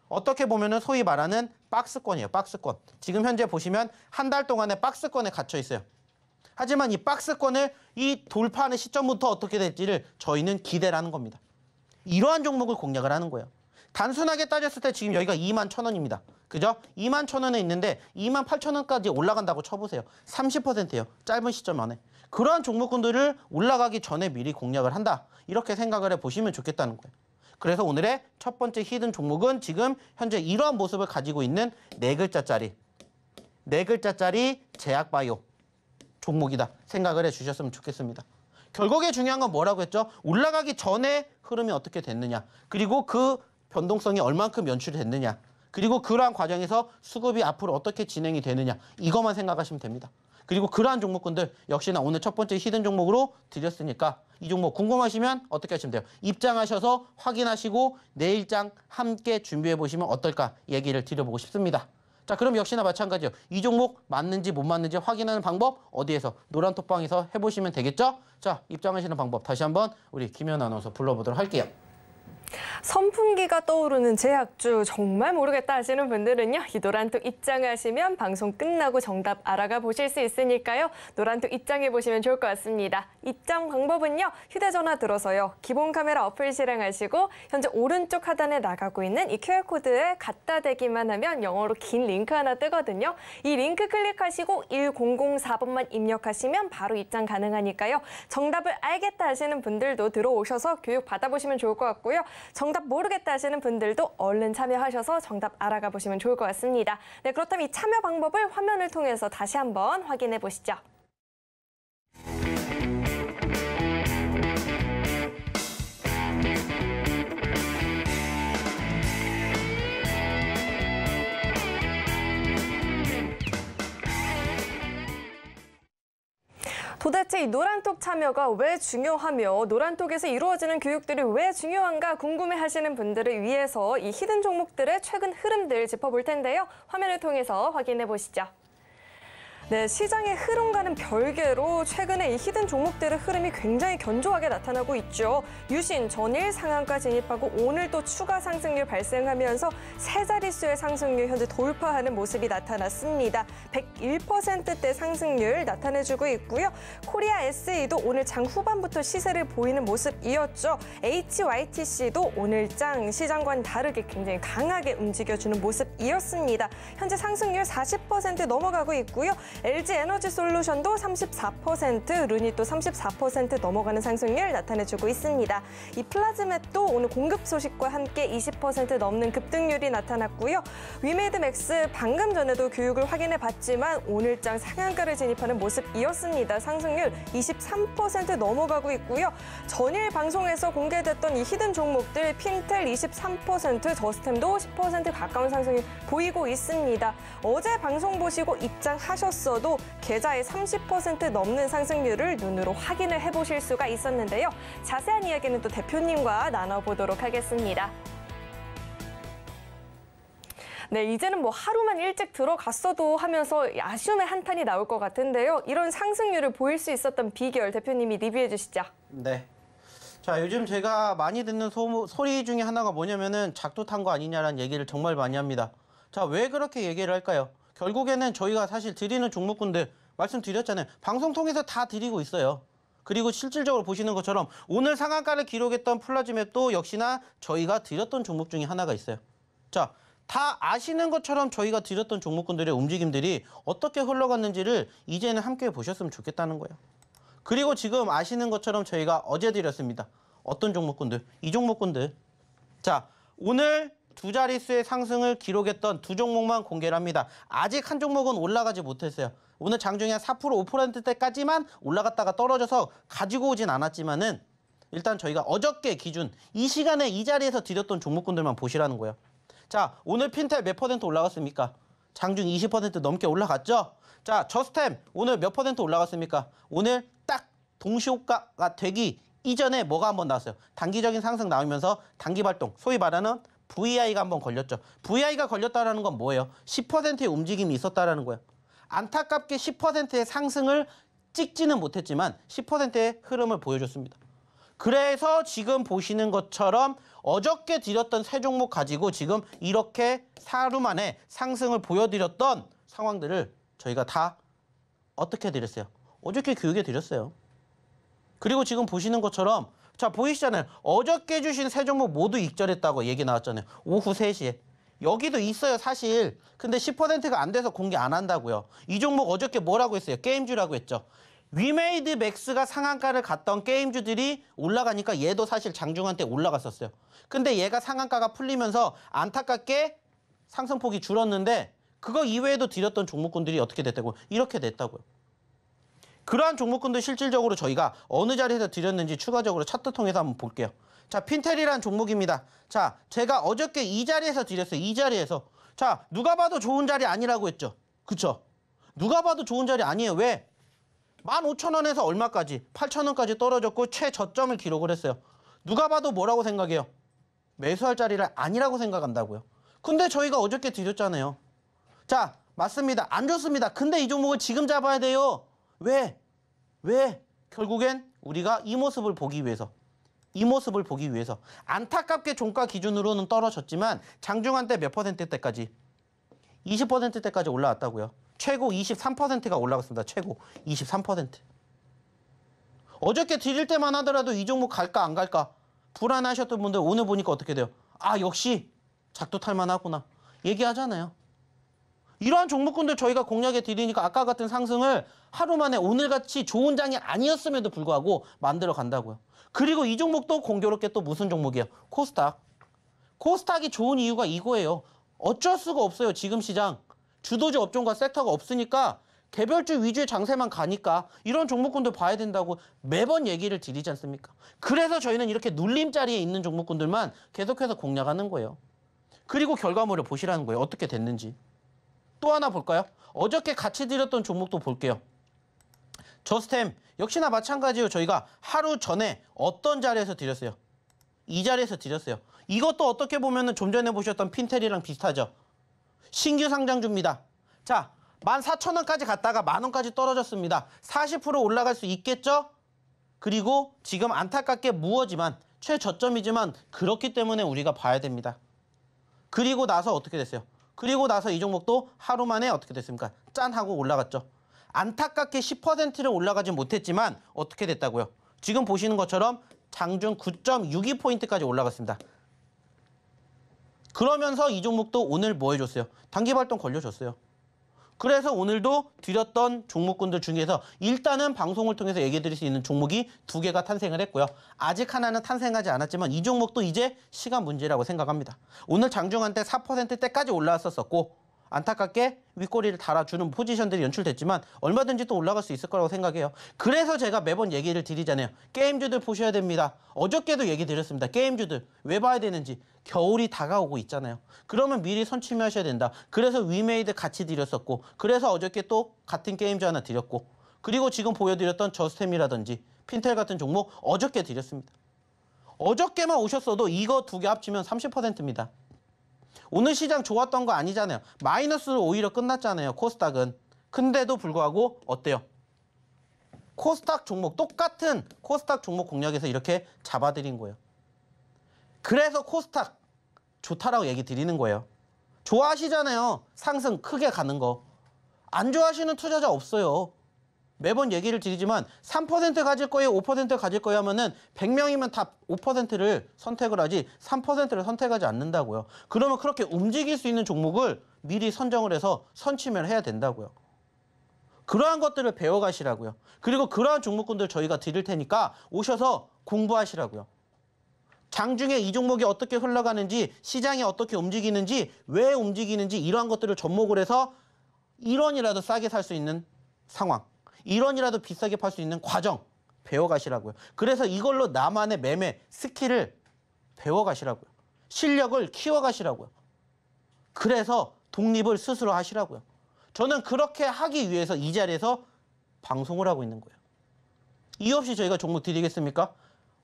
어떻게 보면은 소위 말하는 박스권이에요. 박스권. 지금 현재 보시면 한 달 동안의 박스권에 갇혀 있어요. 하지만 이 박스권을 이 돌파하는 시점부터 어떻게 될지를 저희는 기대를 하는 겁니다. 이러한 종목을 공략을 하는 거예요. 단순하게 따졌을 때 지금 여기가 2만 1,000원입니다. 그죠? 2만 1,000원에 있는데 2만 8,000원까지 올라간다고 쳐보세요. 30%예요. 짧은 시점 안에. 그러한 종목군들을 올라가기 전에 미리 공략을 한다. 이렇게 생각을 해보시면 좋겠다는 거예요. 그래서 오늘의 첫 번째 히든 종목은 지금 현재 이러한 모습을 가지고 있는 4글자짜리 제약바이오 종목이다 생각을 해주셨으면 좋겠습니다. 결국에 중요한 건 뭐라고 했죠? 올라가기 전에 흐름이 어떻게 됐느냐. 그리고 그 변동성이 얼만큼 연출이 됐느냐. 그리고 그러한 과정에서 수급이 앞으로 어떻게 진행이 되느냐. 이것만 생각하시면 됩니다. 그리고 그러한 종목군들 역시나 오늘 첫 번째 히든 종목으로 드렸으니까 이 종목 궁금하시면 어떻게 하시면 돼요? 입장하셔서 확인하시고 내일장 함께 준비해 보시면 어떨까 얘기를 드려보고 싶습니다. 자, 그럼 역시나 마찬가지요. 이 종목 맞는지 못 맞는지 확인하는 방법 어디에서? 노란톡방에서 해보시면 되겠죠? 자, 입장하시는 방법 다시 한번 우리 김연 아나운서 불러보도록 할게요. 선풍기가 떠오르는 제약주 정말 모르겠다 하시는 분들은요. 이 노란톡 입장하시면 방송 끝나고 정답 알아가 보실 수 있으니까요. 노란톡 입장해 보시면 좋을 것 같습니다. 입장 방법은요. 휴대전화 들어서요. 기본 카메라 어플 실행하시고 현재 오른쪽 하단에 나가고 있는 이 QR코드에 갖다 대기만 하면 영어로 긴 링크 하나 뜨거든요. 이 링크 클릭하시고 1004번만 입력하시면 바로 입장 가능하니까요. 정답을 알겠다 하시는 분들도 들어오셔서 교육 받아보시면 좋을 것 같고요. 정답 모르겠다 하시는 분들도 얼른 참여하셔서 정답 알아가 보시면 좋을 것 같습니다. 네, 그렇다면 이 참여 방법을 화면을 통해서 다시 한번 확인해 보시죠. 도대체 이 노란톡 참여가 왜 중요하며 노란톡에서 이루어지는 교육들이 왜 중요한가 궁금해하시는 분들을 위해서 이 히든 종목들의 최근 흐름들 짚어볼 텐데요. 화면을 통해서 확인해 보시죠. 네, 시장의 흐름과는 별개로 최근에 이 히든 종목들의 흐름이 굉장히 견조하게 나타나고 있죠. 유신 전일 상한가 진입하고 오늘 또 추가 상승률 발생하면서 세 자릿수의 상승률 현재 돌파하는 모습이 나타났습니다. 101%대 상승률 나타내주고 있고요. 코리아 SE도 오늘 장 후반부터 시세를 보이는 모습이었죠. HYTC도 오늘장 시장과는 다르게 굉장히 강하게 움직여주는 모습이었습니다. 현재 상승률 40% 넘어가고 있고요. LG에너지솔루션도 34%, 르닛도 34% 넘어가는 상승률 나타내주고 있습니다. 이 플라즈맷도 오늘 공급 소식과 함께 20% 넘는 급등률이 나타났고요. 위메드맥스 방금 전에도 교육을 확인해 봤지만 오늘장 상한가를 진입하는 모습이었습니다. 상승률 23% 넘어가고 있고요. 전일 방송에서 공개됐던 이 히든 종목들 핀텔 23%, 저스템도 10% 가까운 상승률 보이고 있습니다. 어제 방송 보시고 입장하셨어도 계좌의 30% 넘는 상승률을 눈으로 확인을 해보실 수가 있었는데요. 자세한 이야기는 또 대표님과 나눠보도록 하겠습니다. 네, 이제는 뭐 하루만 일찍 들어갔어도 하면서 아쉬움의 한탄이 나올 것 같은데요. 이런 상승률을 보일 수 있었던 비결 대표님이 리뷰해 주시죠. 네. 자, 요즘 제가 많이 듣는 소리 중에 하나가 뭐냐면은 작두 탄 거 아니냐라는 얘기를 정말 많이 합니다. 자, 왜 그렇게 얘기를 할까요? 결국에는 저희가 사실 드리는 종목군들 말씀드렸잖아요. 방송 통해서 다 드리고 있어요. 그리고 실질적으로 보시는 것처럼 오늘 상한가를 기록했던 플라즈맵도 역시나 저희가 드렸던 종목 중에 하나가 있어요. 자, 다 아시는 것처럼 저희가 드렸던 종목군들의 움직임들이 어떻게 흘러갔는지를 이제는 함께 보셨으면 좋겠다는 거예요. 그리고 지금 아시는 것처럼 저희가 어제 드렸습니다. 어떤 종목군들? 이 종목군들. 자, 오늘 두 자릿수의 상승을 기록했던 두 종목만 공개를 합니다. 아직 한 종목은 올라가지 못했어요. 오늘 장중에 한 4%, 5%대까지만 올라갔다가 떨어져서 가지고 오진 않았지만은 일단 저희가 어저께 기준 이 시간에 이 자리에서 드렸던 종목군들만 보시라는 거예요. 자, 오늘 핀텔 몇 퍼센트 올라갔습니까? 장중 20% 넘게 올라갔죠? 자, 저스템 오늘 몇 퍼센트 올라갔습니까? 오늘 딱 동시호가가 되기 이전에 뭐가 한번 나왔어요? 단기적인 상승 나오면서 단기 발동, 소위 말하는 VI가 한번 걸렸죠. VI가 걸렸다는 건 뭐예요? 10%의 움직임이 있었다는 거예요. 안타깝게 10%의 상승을 찍지는 못했지만 10%의 흐름을 보여줬습니다. 그래서 지금 보시는 것처럼 어저께 드렸던 세 종목 가지고 지금 이렇게 하루 만에 상승을 보여드렸던 상황들을 저희가 다 어떻게 드렸어요? 어저께 교육해 드렸어요. 그리고 지금 보시는 것처럼 자, 보이시잖아요. 어저께 주신 세 종목 모두 익절했다고 얘기 나왔잖아요. 오후 3시에. 여기도 있어요, 사실. 근데 10%가 안 돼서 공개 안 한다고요. 이 종목 어저께 뭐라고 했어요? 게임주라고 했죠. 위메이드 맥스가 상한가를 갔던 게임주들이 올라가니까 얘도 사실 장중 한때 올라갔었어요. 근데 얘가 상한가가 풀리면서 안타깝게 상승폭이 줄었는데 그거 이외에도 드렸던 종목군들이 어떻게 됐다고요? 이렇게 됐다고요. 그러한 종목군들 실질적으로 저희가 어느 자리에서 드렸는지 추가적으로 차트 통해서 한번 볼게요. 자, 핀텔이라는 종목입니다. 자, 제가 어저께 이 자리에서 드렸어요. 이 자리에서. 자, 누가 봐도 좋은 자리 아니라고 했죠. 그쵸? 누가 봐도 좋은 자리 아니에요. 왜? 15,000원에서 얼마까지? 8,000원까지 떨어졌고 최저점을 기록을 했어요. 누가 봐도 뭐라고 생각해요? 매수할 자리를 아니라고 생각한다고요. 근데 저희가 어저께 드렸잖아요. 자, 맞습니다. 안 좋습니다. 근데 이 종목을 지금 잡아야 돼요. 왜? 결국엔 우리가 이 모습을 보기 위해서. 안타깝게 종가 기준으로는 떨어졌지만 장중한 때 몇 %대까지? 20%대까지 올라왔다고요. 최고 23%가 올라갔습니다. 최고 23%. 어저께 드릴 때만 하더라도 이 종목 갈까 안 갈까 불안하셨던 분들 오늘 보니까 어떻게 돼요? 아, 역시 작두 탈만하구나 얘기하잖아요. 이러한 종목군들 저희가 공략해 드리니까 아까 같은 상승을 하루 만에 오늘같이 좋은 장이 아니었음에도 불구하고 만들어 간다고요. 그리고 이 종목도 공교롭게 또 무슨 종목이에요? 코스닥. 코스닥이 좋은 이유가 이거예요. 어쩔 수가 없어요. 지금 시장. 주도주 업종과 섹터가 없으니까 개별주 위주의 장세만 가니까 이런 종목군들 봐야 된다고 매번 얘기를 드리지 않습니까? 그래서 저희는 이렇게 눌림자리에 있는 종목군들만 계속해서 공략하는 거예요. 그리고 결과물을 보시라는 거예요. 어떻게 됐는지. 또 하나 볼까요? 어저께 같이 드렸던 종목도 볼게요. 저스템 역시나 마찬가지로 저희가 하루 전에 어떤 자리에서 드렸어요? 이 자리에서 드렸어요. 이것도 어떻게 보면은 좀 전에 보셨던 핀텔이랑 비슷하죠. 신규 상장주입니다. 자, 14,000원까지 갔다가 10,000원까지 떨어졌습니다. 40% 올라갈 수 있겠죠? 그리고 지금 안타깝게 무어지만 최저점이지만 그렇기 때문에 우리가 봐야 됩니다. 그리고 나서 어떻게 됐어요? 그리고 나서 이 종목도 하루 만에 어떻게 됐습니까? 짠 하고 올라갔죠. 안타깝게 10%를 올라가지 못했지만 어떻게 됐다고요? 지금 보시는 것처럼 장중 9.62포인트까지 올라갔습니다. 그러면서 이 종목도 오늘 뭐 해줬어요? 단기 발동 걸려줬어요. 그래서 오늘도 드렸던 종목군들 중에서 일단은 방송을 통해서 얘기해 드릴 수 있는 종목이 2개가 탄생을 했고요. 아직 하나는 탄생하지 않았지만 이 종목도 이제 시간 문제라고 생각합니다. 오늘 장중한 때 4%대까지 올라왔었고 안타깝게 윗꼬리를 달아주는 포지션들이 연출됐지만 얼마든지 또 올라갈 수 있을 거라고 생각해요. 그래서 제가 매번 얘기를 드리잖아요. 게임주들 보셔야 됩니다. 어저께도 얘기 드렸습니다. 게임주들 왜 봐야 되는지. 겨울이 다가오고 있잖아요. 그러면 미리 선취하셔야 된다. 그래서 위메이드 같이 드렸었고 그래서 어저께 또 같은 게임주 하나 드렸고 그리고 지금 보여드렸던 저스템이라든지 핀텔 같은 종목 어저께 드렸습니다. 어저께만 오셨어도 이거 2개 합치면 30%입니다. 오늘 시장 좋았던 거 아니잖아요. 마이너스로 오히려 끝났잖아요. 코스닥은. 근데도 불구하고 어때요? 코스닥 종목 똑같은 코스닥 종목 공략에서 이렇게 잡아드린 거예요. 그래서 코스닥 좋다라고 얘기 드리는 거예요. 좋아하시잖아요. 상승 크게 가는 거. 안 좋아하시는 투자자 없어요. 매번 얘기를 드리지만 3% 가질 거예요, 5% 가질 거예요 하면은 100명이면 다 5%를 선택을 하지 3%를 선택하지 않는다고요. 그러면 그렇게 움직일 수 있는 종목을 미리 선정을 해서 선취를 해야 된다고요. 그러한 것들을 배워가시라고요. 그리고 그러한 종목군들 저희가 드릴 테니까 오셔서 공부하시라고요. 장중에 이 종목이 어떻게 흘러가는지, 시장이 어떻게 움직이는지, 왜 움직이는지 이러한 것들을 접목을 해서 1원이라도 싸게 살 수 있는 상황, 1원이라도 비싸게 팔 수 있는 과정 배워가시라고요. 그래서 이걸로 나만의 매매 스킬을 배워가시라고요. 실력을 키워가시라고요. 그래서 독립을 스스로 하시라고요. 저는 그렇게 하기 위해서 이 자리에서 방송을 하고 있는 거예요. 이유 없이 저희가 종목 드리겠습니까?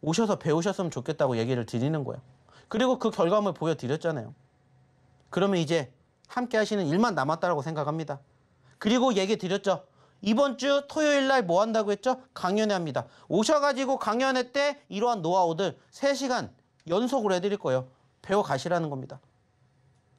오셔서 배우셨으면 좋겠다고 얘기를 드리는 거예요. 그리고 그 결과물 보여드렸잖아요. 그러면 이제 함께 하시는 일만 남았다고 생각합니다. 그리고 얘기 드렸죠. 이번 주 토요일 날 뭐 한다고 했죠? 강연회 합니다. 오셔가지고 강연회 때 이러한 노하우들 3시간 연속으로 해드릴 거예요. 배워가시라는 겁니다.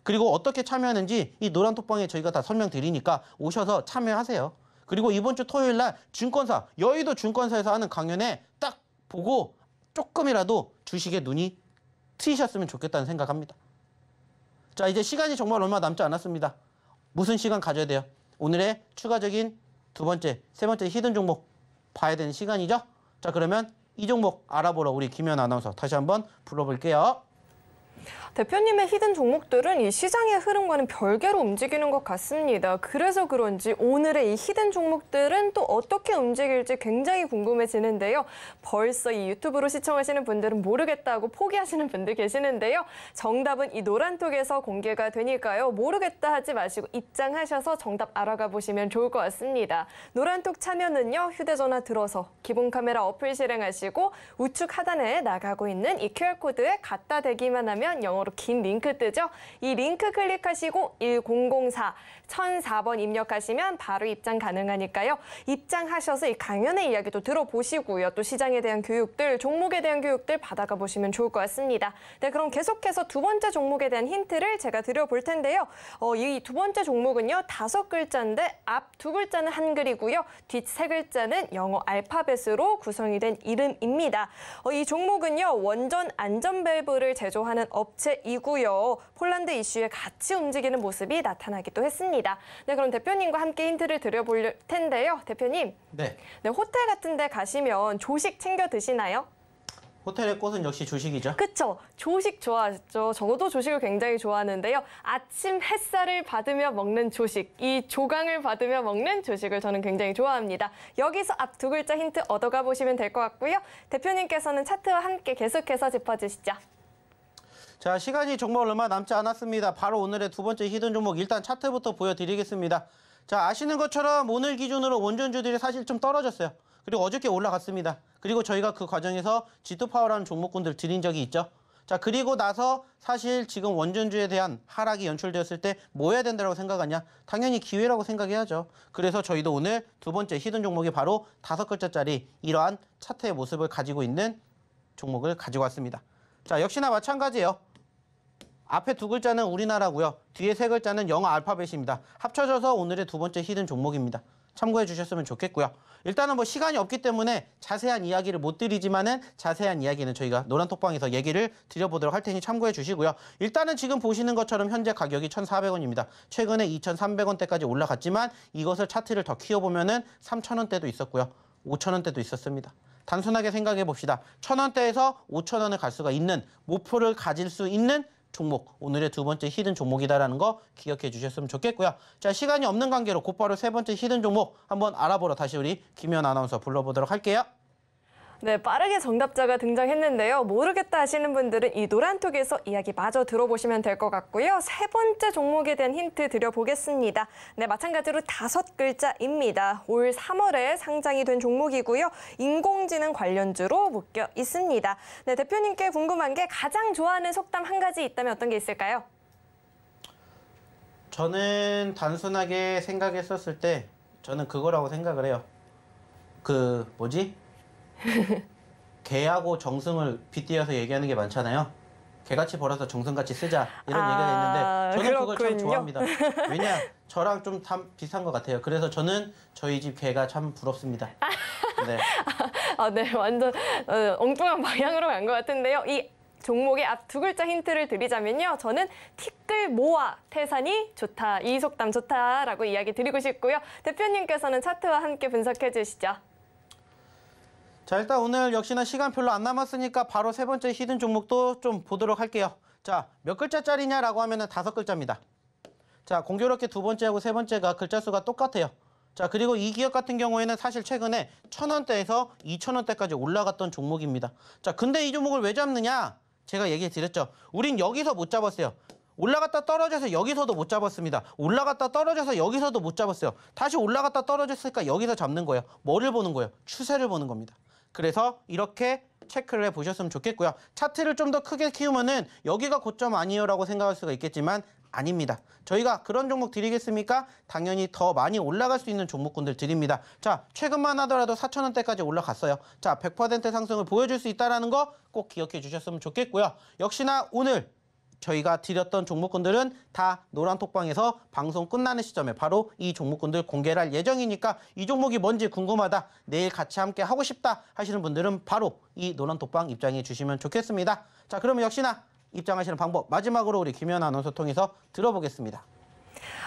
그리고 어떻게 참여하는지 이 노란톡방에 저희가 다 설명드리니까 오셔서 참여하세요. 그리고 이번 주 토요일 날 증권사, 여의도 증권사에서 하는 강연회 딱 보고 조금이라도 주식에 눈이 트이셨으면 좋겠다는 생각합니다. 자, 이제 시간이 정말 얼마 남지 않았습니다. 무슨 시간 가져야 돼요? 오늘의 추가적인 2번째, 3번째 히든 종목 봐야 되는 시간이죠? 자, 그러면 이 종목 알아보러 우리 김현 아나운서 다시 한번 불러볼게요. 대표님의 히든 종목들은 이 시장의 흐름과는 별개로 움직이는 것 같습니다. 그래서 그런지 오늘의 이 히든 종목들은 또 어떻게 움직일지 굉장히 궁금해지는데요. 벌써 이 유튜브로 시청하시는 분들은 모르겠다고 포기하시는 분들 계시는데요. 정답은 이 노란톡에서 공개가 되니까요. 모르겠다 하지 마시고 입장하셔서 정답 알아가 보시면 좋을 것 같습니다. 노란톡 참여는요. 휴대전화 들어서 기본 카메라 어플 실행하시고 우측 하단에 나가고 있는 이 QR코드에 갖다 대기만 하면 영어로 긴 링크 뜨죠. 이 링크 클릭하시고 1004-1004번 입력하시면 바로 입장 가능하니까요. 입장하셔서 이 강연의 이야기도 들어보시고요. 또 시장에 대한 교육들, 종목에 대한 교육들 받아가 보시면 좋을 것 같습니다. 네, 그럼 계속해서 두 번째 종목에 대한 힌트를 제가 드려볼 텐데요. 이 두 번째 종목은요. 5글자인데 앞 두 글자는 한글이고요. 뒷 세 글자는 영어 알파벳으로 구성이 된 이름입니다. 이 종목은요. 원전 안전 밸브를 제조하는 업체이고요. 폴란드 이슈에 같이 움직이는 모습이 나타나기도 했습니다. 네, 그럼 대표님과 함께 힌트를 드려볼 텐데요. 대표님. 네. 네, 호텔 같은 데 가시면 조식 챙겨 드시나요? 호텔의 꽃은 역시 조식이죠. 그쵸. 조식 좋아하시죠. 저도 조식을 굉장히 좋아하는데요. 아침 햇살을 받으며 먹는 조식, 이 조강을 받으며 먹는 조식을 저는 굉장히 좋아합니다. 여기서 앞 두 글자 힌트 얻어가 보시면 될 것 같고요. 대표님께서는 차트와 함께 계속해서 짚어주시죠. 자, 시간이 정말 얼마 남지 않았습니다. 바로 오늘의 두 번째 히든 종목 일단 차트부터 보여드리겠습니다. 자, 아시는 것처럼 오늘 기준으로 원전주들이 사실 좀 떨어졌어요. 그리고 어저께 올라갔습니다. 그리고 저희가 그 과정에서 G2파워라는 종목군들 드린 적이 있죠. 자, 그리고 나서 사실 지금 원전주에 대한 하락이 연출되었을 때 뭐 해야 된다고 생각하냐? 당연히 기회라고 생각해야죠. 그래서 저희도 오늘 두 번째 히든 종목이 바로 5글자짜리 이러한 차트의 모습을 가지고 있는 종목을 가지고 왔습니다. 자, 역시나 마찬가지예요. 앞에 두 글자는 우리나라고요. 뒤에 세 글자는 영어 알파벳입니다. 합쳐져서 오늘의 두 번째 히든 종목입니다. 참고해 주셨으면 좋겠고요. 일단은 뭐 시간이 없기 때문에 자세한 이야기를 못 드리지만은 자세한 이야기는 저희가 노란톡방에서 얘기를 드려보도록 할 테니 참고해 주시고요. 일단은 지금 보시는 것처럼 현재 가격이 1,400원입니다. 최근에 2,300원대까지 올라갔지만 이것을 차트를 더 키워보면은 3,000원대도 있었고요. 5,000원대도 있었습니다. 단순하게 생각해 봅시다. 1,000원대에서 5,000원을 갈 수가 있는 목표를 가질 수 있는 종목, 오늘의 두 번째 히든 종목이다라는 거 기억해 주셨으면 좋겠고요. 자, 시간이 없는 관계로 곧바로 세 번째 히든 종목 한번 알아보러 다시 우리 김현 아나운서 불러보도록 할게요. 네, 빠르게 정답자가 등장했는데요. 모르겠다 하시는 분들은 이 노란톡에서 이야기 마저 들어보시면 될 것 같고요. 세 번째 종목에 대한 힌트 드려보겠습니다. 네, 마찬가지로 5글자입니다. 올 3월에 상장이 된 종목이고요. 인공지능 관련주로 묶여 있습니다. 네, 대표님께 궁금한 게 가장 좋아하는 속담 한 가지 있다면 어떤 게 있을까요? 저는 단순하게 생각했었을 때 저는 그거라고 생각을 해요. 개하고 정승을 빗대어서 얘기하는 게 많잖아요. 개같이 벌어서 정승같이 쓰자 이런 얘기가 있는데 저는 그걸 참 좋아합니다. 왜냐? 저랑 좀 비슷한 것 같아요. 그래서 저는 저희 집 개가 참 부럽습니다. 네. 네, 완전 엉뚱한 방향으로 간 것 같은데요. 이 종목의 앞 두 글자 힌트를 드리자면요. 저는 티끌 모아 태산이 좋다. 이 속담 좋다라고 이야기 드리고 싶고요. 대표님께서는 차트와 함께 분석해 주시죠. 자, 일단 오늘 역시나 시간 별로 안 남았으니까 바로 세 번째 히든 종목도 좀 보도록 할게요. 자, 몇 글자짜리냐라고 하면은 5글자입니다. 자, 공교롭게 두 번째하고 세 번째가 글자 수가 똑같아요. 자, 그리고 이 기업 같은 경우에는 사실 최근에 1,000원대에서 2,000원대까지 올라갔던 종목입니다. 자, 근데 이 종목을 왜 잡느냐? 제가 얘기해 드렸죠. 우린 여기서 못 잡았어요. 올라갔다 떨어져서 여기서도 못 잡았습니다. 올라갔다 떨어져서 여기서도 못 잡았어요. 다시 올라갔다 떨어졌으니까 여기서 잡는 거예요. 뭐를 보는 거예요? 추세를 보는 겁니다. 그래서 이렇게 체크를 해보셨으면 좋겠고요. 차트를 좀 더 크게 키우면은 여기가 고점 아니에요 라고 생각할 수가 있겠지만 아닙니다. 저희가 그런 종목 드리겠습니까? 당연히 더 많이 올라갈 수 있는 종목군들 드립니다. 자, 최근만 하더라도 4,000원대까지 올라갔어요. 자, 100% 상승을 보여줄 수 있다는 거 꼭 기억해 주셨으면 좋겠고요. 역시나 오늘 저희가 드렸던 종목군들은 다 노란톡방에서 방송 끝나는 시점에 바로 이 종목군들 공개를 할 예정이니까 이 종목이 뭔지 궁금하다, 내일 같이 함께 하고 싶다 하시는 분들은 바로 이 노란톡방 입장해 주시면 좋겠습니다. 자, 그러면 역시나 입장하시는 방법 마지막으로 우리 김현 아나운서 통해서 들어보겠습니다.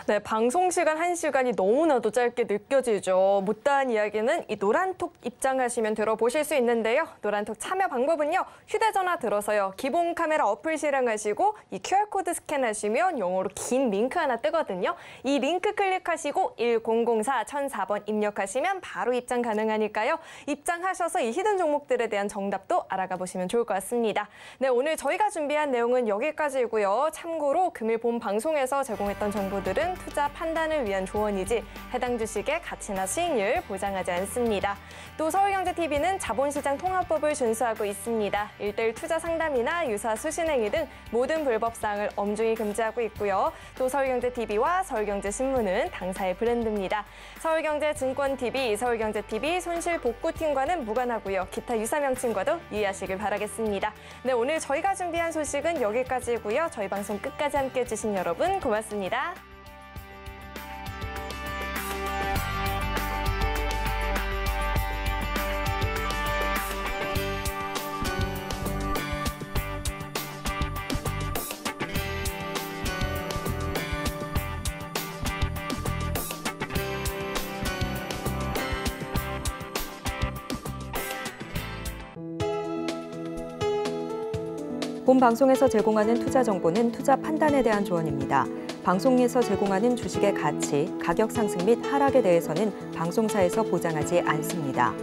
네, 방송 시간 1시간이 너무나도 짧게 느껴지죠. 못다한 이야기는 이 노란톡 입장하시면 들어보실 수 있는데요. 노란톡 참여 방법은요. 휴대전화 들어서요. 기본 카메라 어플 실행하시고 이 QR코드 스캔하시면 영어로 긴 링크 하나 뜨거든요. 이 링크 클릭하시고 1004-1004번 입력하시면 바로 입장 가능하니까요. 입장하셔서 이 히든 종목들에 대한 정답도 알아가 보시면 좋을 것 같습니다. 네, 오늘 저희가 준비한 내용은 여기까지고요. 참고로 금일 본 방송에서 제공했던 정보들은 투자 판단을 위한 조언이지 해당 주식의 가치나 수익률 보장하지 않습니다. 또 서울경제TV는 자본시장 통합법을 준수하고 있습니다. 1:1 투자 상담이나 유사 수신행위 등 모든 불법사항을 엄중히 금지하고 있고요. 또 서울경제TV와 서울경제신문은 당사의 브랜드입니다. 서울경제증권TV, 서울경제TV 손실복구팀과는 무관하고요. 기타 유사 명칭과도 유의하시길 바라겠습니다. 네, 오늘 저희가 준비한 소식은 여기까지고요. 저희 방송 끝까지 함께해 주신 여러분 고맙습니다. 본 방송에서 제공하는 투자 정보는 투자 판단에 대한 조언입니다. 방송에서 제공하는 주식의 가치, 가격 상승 및 하락에 대해서는 방송사에서 보장하지 않습니다.